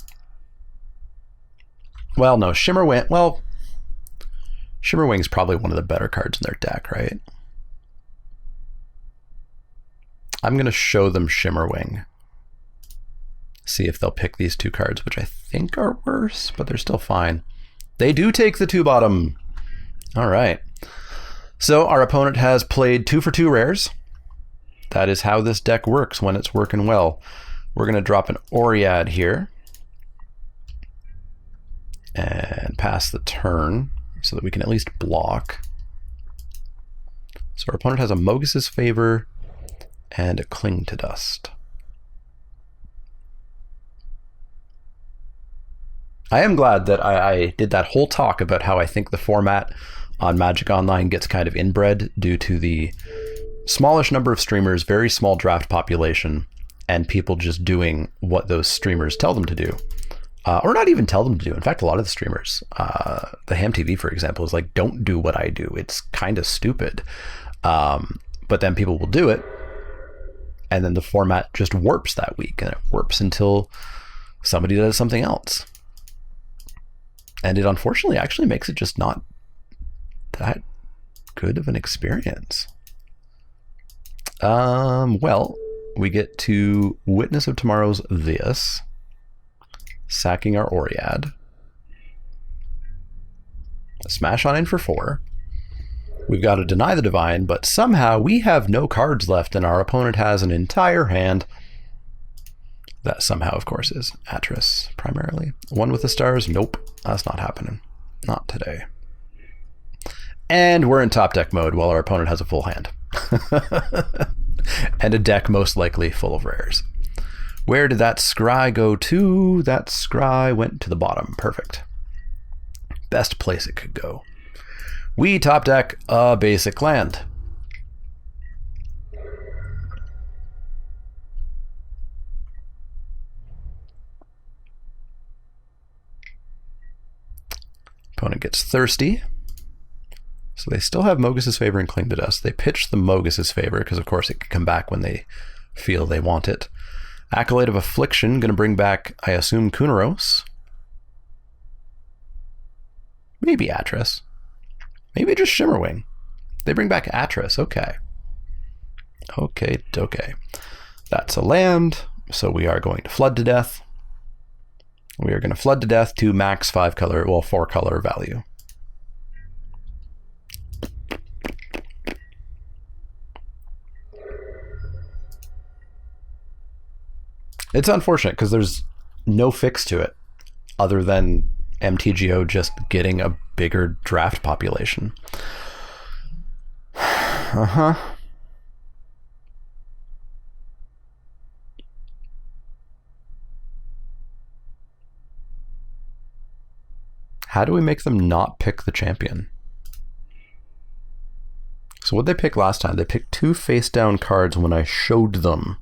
Well, no, Shimmerwing. Well, Shimmerwing's probably one of the better cards in their deck, right? I'm going to show them Shimmerwing. See if they'll pick these 2 cards, which I think are worse, but they're still fine. They do take the 2 bottom. All right. So our opponent has played 2 for 2 rares. That is how this deck works when it's working well. We're going to drop an Oread here and pass the turn so that we can at least block. So our opponent has a Mogus's Favor and a Cling to Dust. I am glad that I did that whole talk about how I think the format on Magic Online gets kind of inbred due to the smallish number of streamers, very small draft population, and people just doing what those streamers tell them to do. Or not even tell them to do. In fact, a lot of the streamers, the Ham TV, for example, is like, don't do what I do. It's kind of stupid. But then people will do it, and then the format just warps that week, and it warps until somebody does something else. And it unfortunately actually makes it just not that good of an experience. Well, we get to Witness of Tomorrow's this, sacking our Oread. Smash on in for 4. We've got to deny the Divine, but somehow we have no cards left and our opponent has an entire hand. That somehow, of course, is Atris, primarily. One with the Stars? Nope, that's not happening. Not today. And we're in top deck mode while our opponent has a full hand. And a deck most likely full of rares. Where did that scry go to? That scry went to the bottom. Perfect. Best place it could go. We top deck a basic land. Opponent gets thirsty. So they still have Mogus's Favor and Cling to Dust. They pitch the Mogus's Favor because, of course, it can come back when they feel they want it. Accolade of Affliction, going to bring back, I assume, Kunaros. Maybe Atris. Maybe just Shimmerwing. They bring back Atris. Okay. Okay. That's a land, so we are going to Flood to Death. We are going to Flood to Death to max 5-color, well, 4-color value. It's unfortunate because there's no fix to it other than MTGO just getting a bigger draft population. Uh-huh. How do we make them not pick the champion? So what did they pick last time? They picked 2 face down cards when I showed them.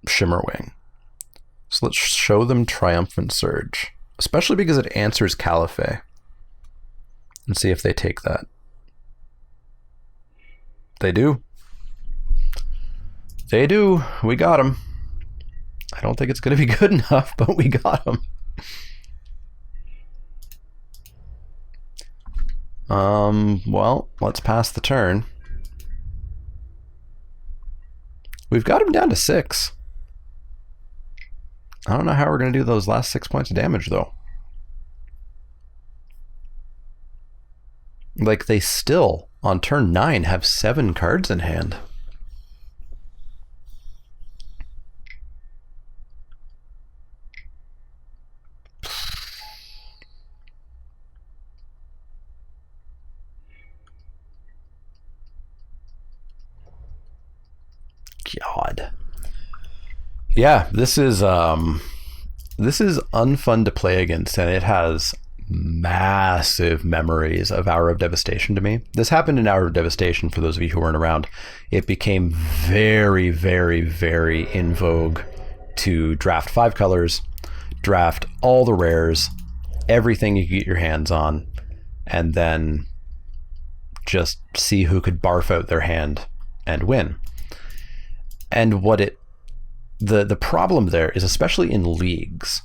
Shimmerwing. So let's show them Triumphant Surge, especially because it answers Caliphate, and see if they take that. They do. They do. We got them. I don't think it's going to be good enough, but we got them. Well, let's pass the turn. We've got him down to 6. I don't know how we're going to do those last 6 points of damage, though. Like, they still, on turn 9, have 7 cards in hand. God. Yeah, this is unfun to play against, and it has massive memories of Hour of Devastation to me. This happened in Hour of Devastation, for those of you who weren't around. It became very, very, very in vogue to draft 5 colors, draft all the rares, everything you could get your hands on, and then just see who could barf out their hand and win. And what the problem there is, especially in leagues,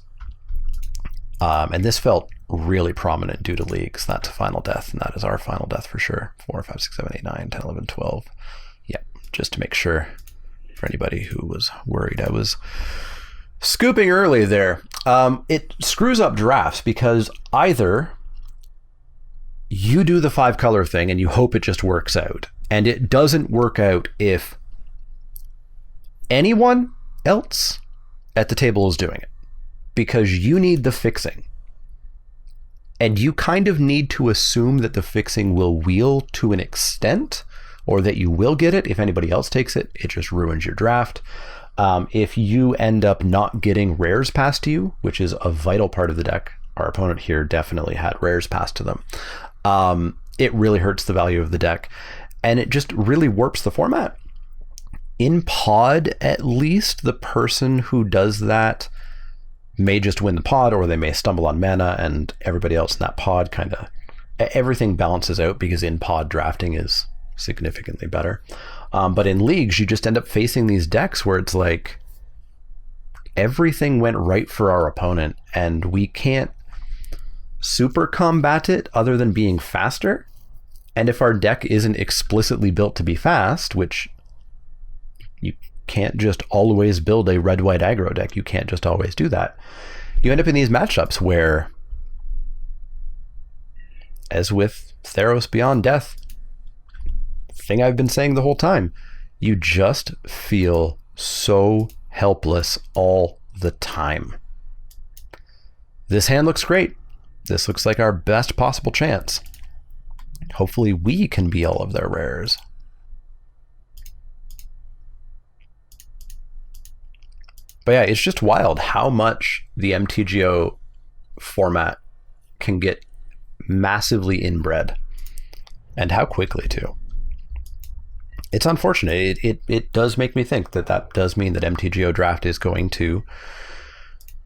and this felt really prominent due to leagues. That's a final death, and that is our final death for sure. 4, 5, 6, 7, 8, 9, 10, 11, 12. Yeah, just to make sure for anybody who was worried I was scooping early there. It screws up drafts because either you do the 5 color thing and you hope it just works out, and it doesn't work out if anyone else at the table is doing it, because you need the fixing, and you kind of need to assume that the fixing will wheel to an extent, or that you will get it. If anybody else takes it, it just ruins your draft. If you end up not getting rares past you, which is a vital part of the deck, our opponent here definitely had rares passed to them, it really hurts the value of the deck, and it just really warps the format. In pod, at least, the person who does that may just win the pod, or they may stumble on mana, and everybody else in that pod kind of, everything balances out because in pod drafting is significantly better. But in leagues, you just end up facing these decks where it's like everything went right for our opponent, and we can't super combat it other than being faster. And if our deck isn't explicitly built to be fast, which you can't just always build a red-white aggro deck. You can't just always do that. You end up in these matchups where, as with Theros Beyond Death, thing I've been saying the whole time, you just feel so helpless all the time. This hand looks great. This looks like our best possible chance. Hopefully we can be all of their rares. But yeah, it's just wild how much the MTGO format can get massively inbred, and how quickly too. It's unfortunate. It does make me think that does mean that MTGO draft is going to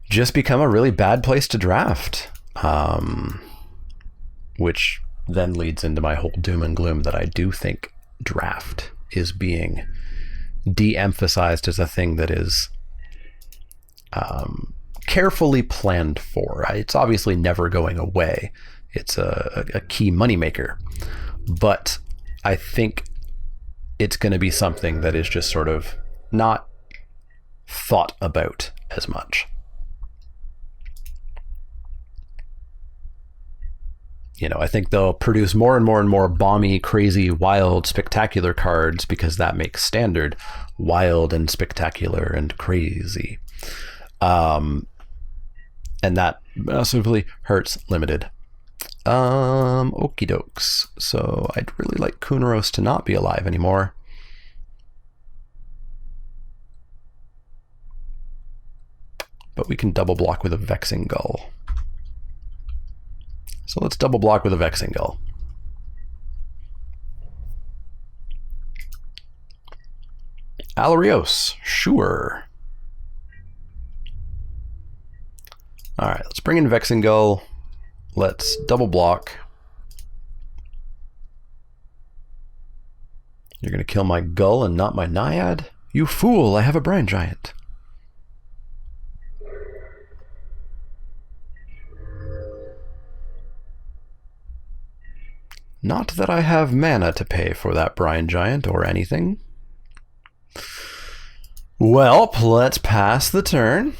just become a really bad place to draft, which then leads into my whole doom and gloom that I do think draft is being de-emphasized as a thing that is carefully planned for. It's obviously never going away. It's a key moneymaker, but I think it's going to be something that is just sort of not thought about as much. You know, I think they'll produce more and more and more bomby, crazy, wild, spectacular cards because that makes standard wild and spectacular and crazy. And that massively hurts limited. Okie dokes. So I'd really like Kunaros to not be alive anymore. But we can double block with a Vexing Gull. So let's double block with a Vexing Gull. Alarios, sure. Alright, let's bring in Vexing Gull. Let's double block. You're going to kill my Gull and not my Naiad? You fool, I have a Brine Giant. Not that I have mana to pay for that Brine Giant or anything. Well, let's pass the turn.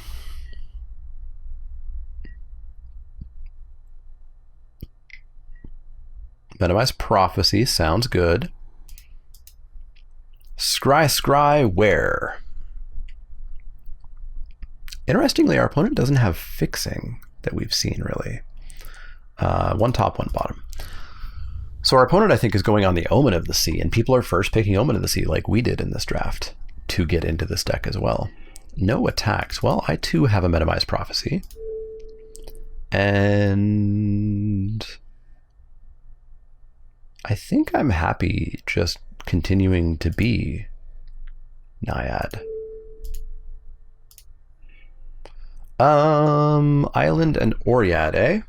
Venomized Prophecy sounds good. Scry, where? Interestingly, our opponent doesn't have fixing that we've seen, really. One top, one bottom. So our opponent, I think, is going on the Omen of the Sea, and people are first picking Omen of the Sea like we did in this draft to get into this deck as well. No attacks. Well, I too have a Metamized Prophecy. And I think I'm happy just continuing to be Naiad. Island and Oread, eh?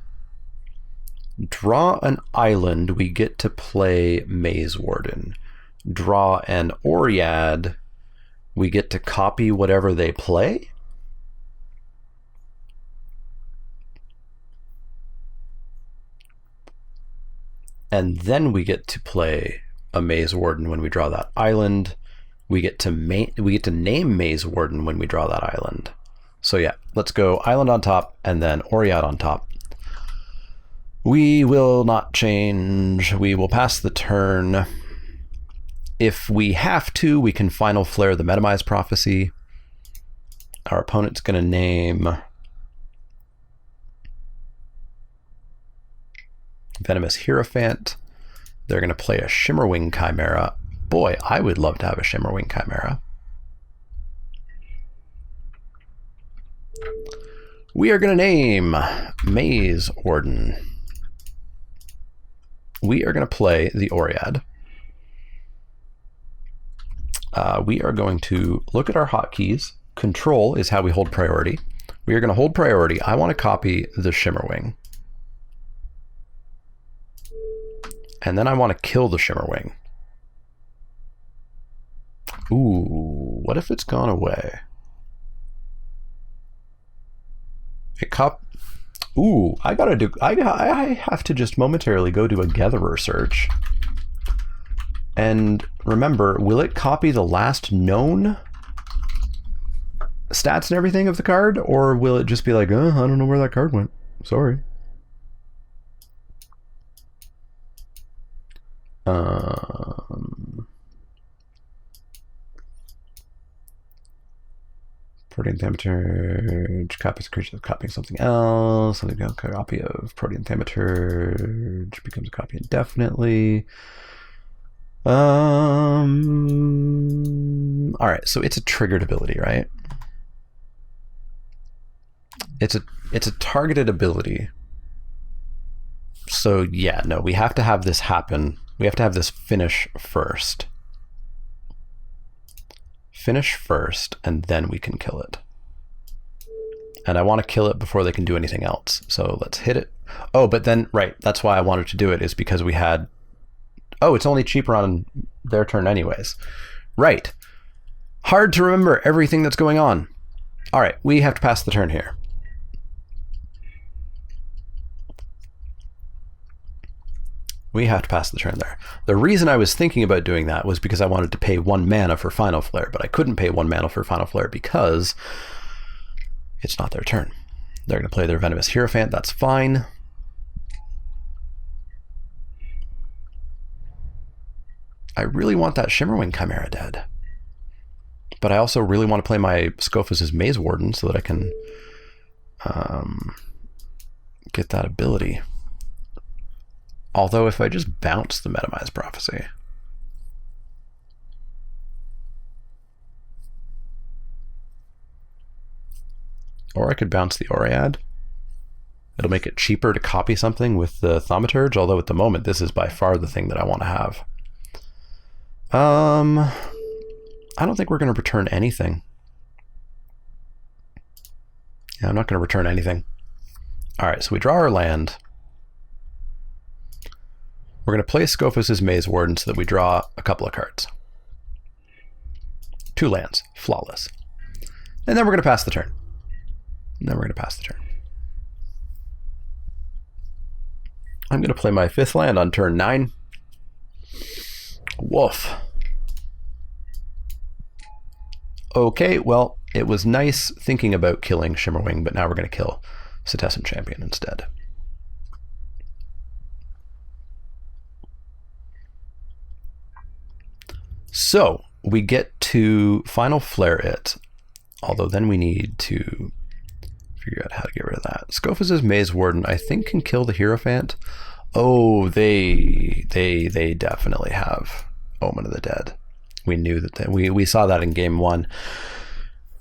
Draw an island, we get to play Maze Warden. Draw an Oread, we get to copy whatever they play? And then we get to play a Maze Warden when we draw that island. We get to name Maze Warden when we draw that island. So yeah, let's go Island on top and then Oread on top. We will not change. We will pass the turn. If we have to, we can Final Flare the Metamized Prophecy. Our opponent's going to name Venomous Hierophant. They're going to play a Shimmerwing Chimera. Boy, I would love to have a Shimmerwing Chimera. We are going to name Maze Warden. We are going to play the Oread. We are going to look at our hotkeys. Control is how we hold priority. We are going to hold priority. I want to copy the Shimmerwing. And then I want to kill the Shimmerwing. Ooh, what if it's gone away? Ooh, I have to just momentarily go do a Gatherer search. And remember, will it copy the last known stats and everything of the card? Or will it just be like, I don't know where that card went. Sorry. Protean Thaumaturge copies a creature copying something else. Something else, a copy of Protean Thaumaturge becomes a copy indefinitely. All right, so it's a triggered ability, right? It's a targeted ability. So yeah, no, we have to have this happen. We have to have this finish first. Finish first, and then we can kill it. And I want to kill it before they can do anything else. So let's hit it. Oh, but then, right, that's why I wanted to do it, is because we had... Oh, it's only cheaper on their turn anyways. Right. Hard to remember everything that's going on. All right, we have to pass the turn here. We have to pass the turn there. The reason I was thinking about doing that was because I wanted to pay 1 mana for Final Flare, but I couldn't pay 1 mana for Final Flare because it's not their turn. They're going to play their Venomous Hierophant. That's fine. I really want that Shimmerwing Chimera dead. But I also really want to play my Scophus' Maze Warden so that I can get that ability. Although if I just bounce the Metamized Prophecy, or I could bounce the Oread. It'll make it cheaper to copy something with the Thaumaturge, although at the moment this is by far the thing that I want to have. I don't think we're going to return anything. Yeah, I'm not going to return anything. All right, so we draw our land. We're going to play Scophus' Maze Warden so that we draw a couple of cards. 2 lands, flawless. And then we're going to pass the turn. I'm going to play my 5th land on turn 9. Woof. Okay, well, it was nice thinking about killing Shimmerwing, but now we're going to kill Setessan Champion instead. So, we get to Final Flare it, although then we need to figure out how to get rid of that. Scophus' Maze Warden, I think, can kill the Hierophant. Oh, they definitely have Omen of the Dead. We knew that we saw that in game 1.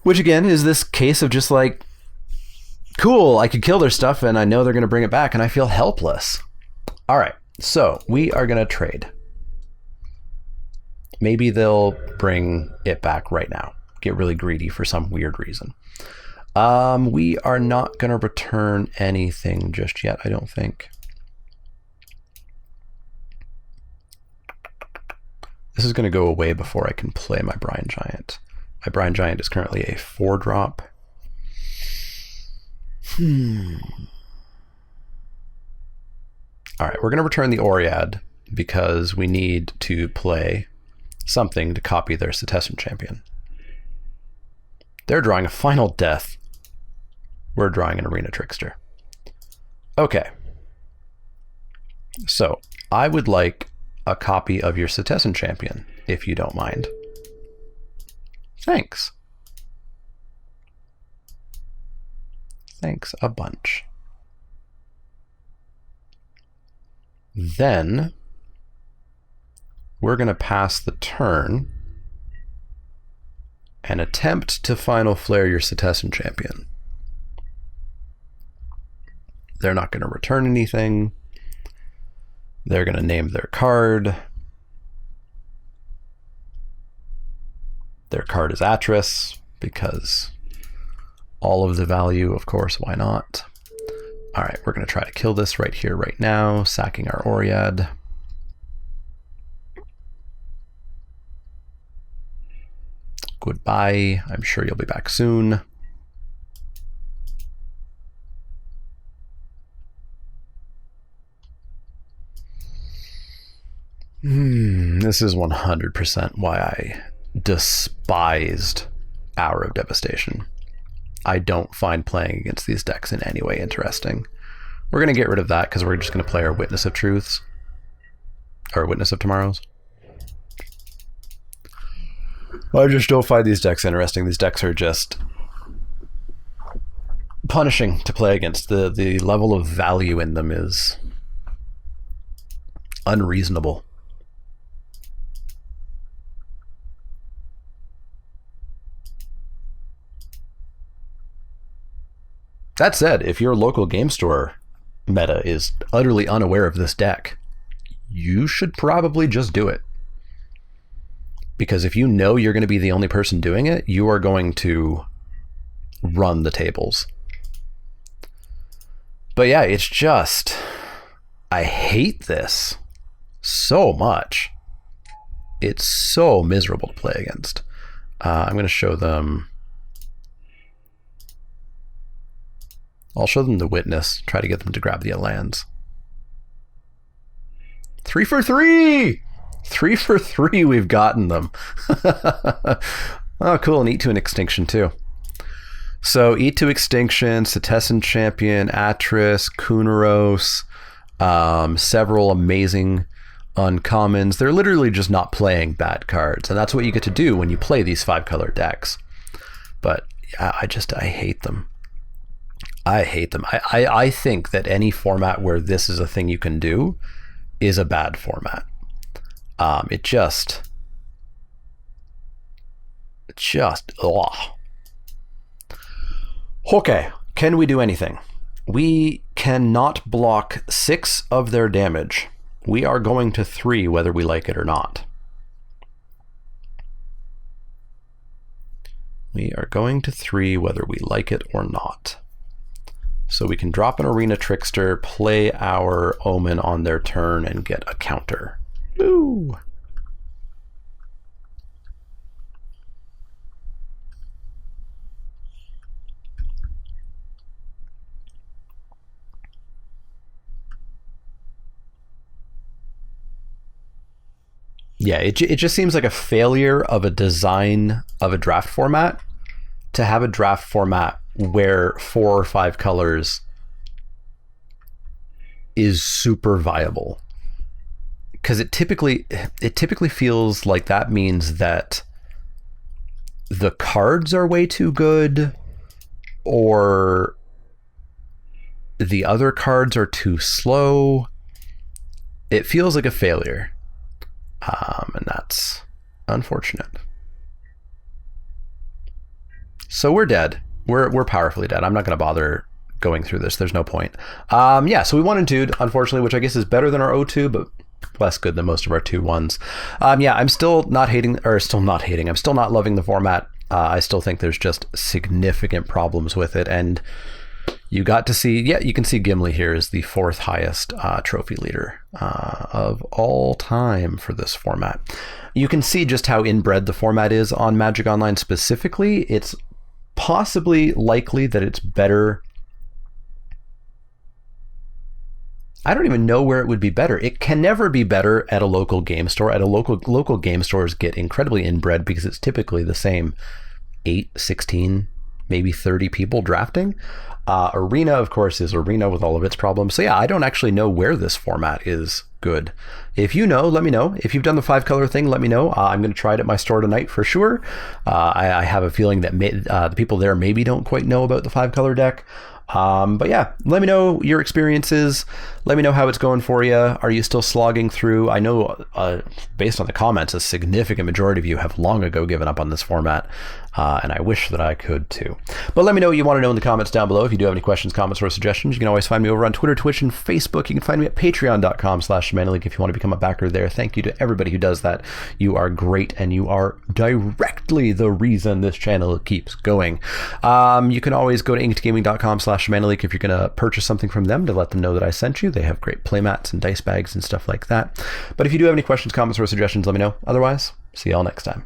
Which again is this case of just like, cool, I could kill their stuff and I know they're going to bring it back and I feel helpless. All right, so we are going to trade. Maybe they'll bring it back right now. Get really greedy for some weird reason. We are not going to return anything just yet, I don't think. This is going to go away before I can play my Brine Giant. My Brine Giant is currently a 4-drop. All right, we're going to return the Oread because we need to play something to copy their Setessan Champion. They're drawing a Final Death. We're drawing an Arena Trickster. Okay. So, I would like a copy of your Setessan Champion, if you don't mind. Thanks. Thanks a bunch. Then we're going to pass the turn and attempt to Final Flare your Setessan Champion. They're not going to return anything. They're going to name their card. Their card is Atris, because all of the value, of course, why not? All right, we're going to try to kill this right here, right now, sacking our Oread. Goodbye. I'm sure you'll be back soon. This is 100% why I despised Hour of Devastation. I don't find playing against these decks in any way interesting. We're going to get rid of that because we're just going to play our Witness of Truths. Or Witness of Tomorrows. I just don't find these decks interesting. These decks are just punishing to play against. The level of value in them is unreasonable. That said, if your local game store meta is utterly unaware of this deck, you should probably just do it. Because if you know you're going to be the only person doing it, you are going to run the tables. But yeah, it's just, I hate this so much. It's so miserable to play against. I'm going to show them. I'll show them the Witness, try to get them to grab the lands. 3 for 3! 3 for 3, we've gotten them. Oh, cool, and Eat to an Extinction too. So Eat to Extinction, Setessan Champion, Atris, Kunaros, several amazing uncommons. They're literally just not playing bad cards, and that's what you get to do when you play these 5-color decks. But yeah, I hate them. I hate them. I think that any format where this is a thing you can do is a bad format. It just, ugh. Okay, can we do anything? We cannot block 6 of their damage. We are going to 3 whether we like it or not. We are going to 3 whether we like it or not. So we can drop an Arena Trickster, play our Omen on their turn, and get a counter. Woo! Yeah, it just seems like a failure of a design of a draft format to have a draft format where 4 or 5 colors is super viable. Because it typically feels like that means that the cards are way too good, or the other cards are too slow. It feels like a failure. And that's unfortunate. So we're dead. We're powerfully dead. I'm not going to bother going through this. There's no point. Yeah, so we won in 2, unfortunately, which I guess is better than our 0-2, but less good than most of our 2-1s. Yeah, I'm still not hating. I'm still not loving the format. I still think there's just significant problems with it. And you got to see, yeah, you can see Gimli here is the 4th highest trophy leader of all time for this format. You can see just how inbred the format is on Magic Online specifically. It's possibly likely that it's better. I don't even know where it would be better. It can never be better at a local game store. At a local game stores get incredibly inbred because it's typically the same 8, 16, maybe 30 people drafting. Arena, of course, is Arena with all of its problems. So yeah, I don't actually know where this format is good. If you know, let me know. If you've done the 5-color thing, let me know. I'm going to try it at my store tonight for sure. I have a feeling that the people there maybe don't quite know about the 5-color deck. But yeah, let me know your experiences. Let me know how it's going for you. Are you still slogging through? I know, based on the comments, a significant majority of you have long ago given up on this format, and I wish that I could too. But let me know what you want to know in the comments down below. If you do have any questions, comments, or suggestions, you can always find me over on Twitter, Twitch, and Facebook. You can find me at patreon.com/ShamanLeek if you want to become a backer there. Thank you to everybody who does that. You are great, and you are directly the reason this channel keeps going. You can always go to inkedgaming.com/ShamanLeek if you're going to purchase something from them to let them know that I sent you. They have great playmats and dice bags and stuff like that. But if you do have any questions, comments, or suggestions, let me know. Otherwise, see y'all next time.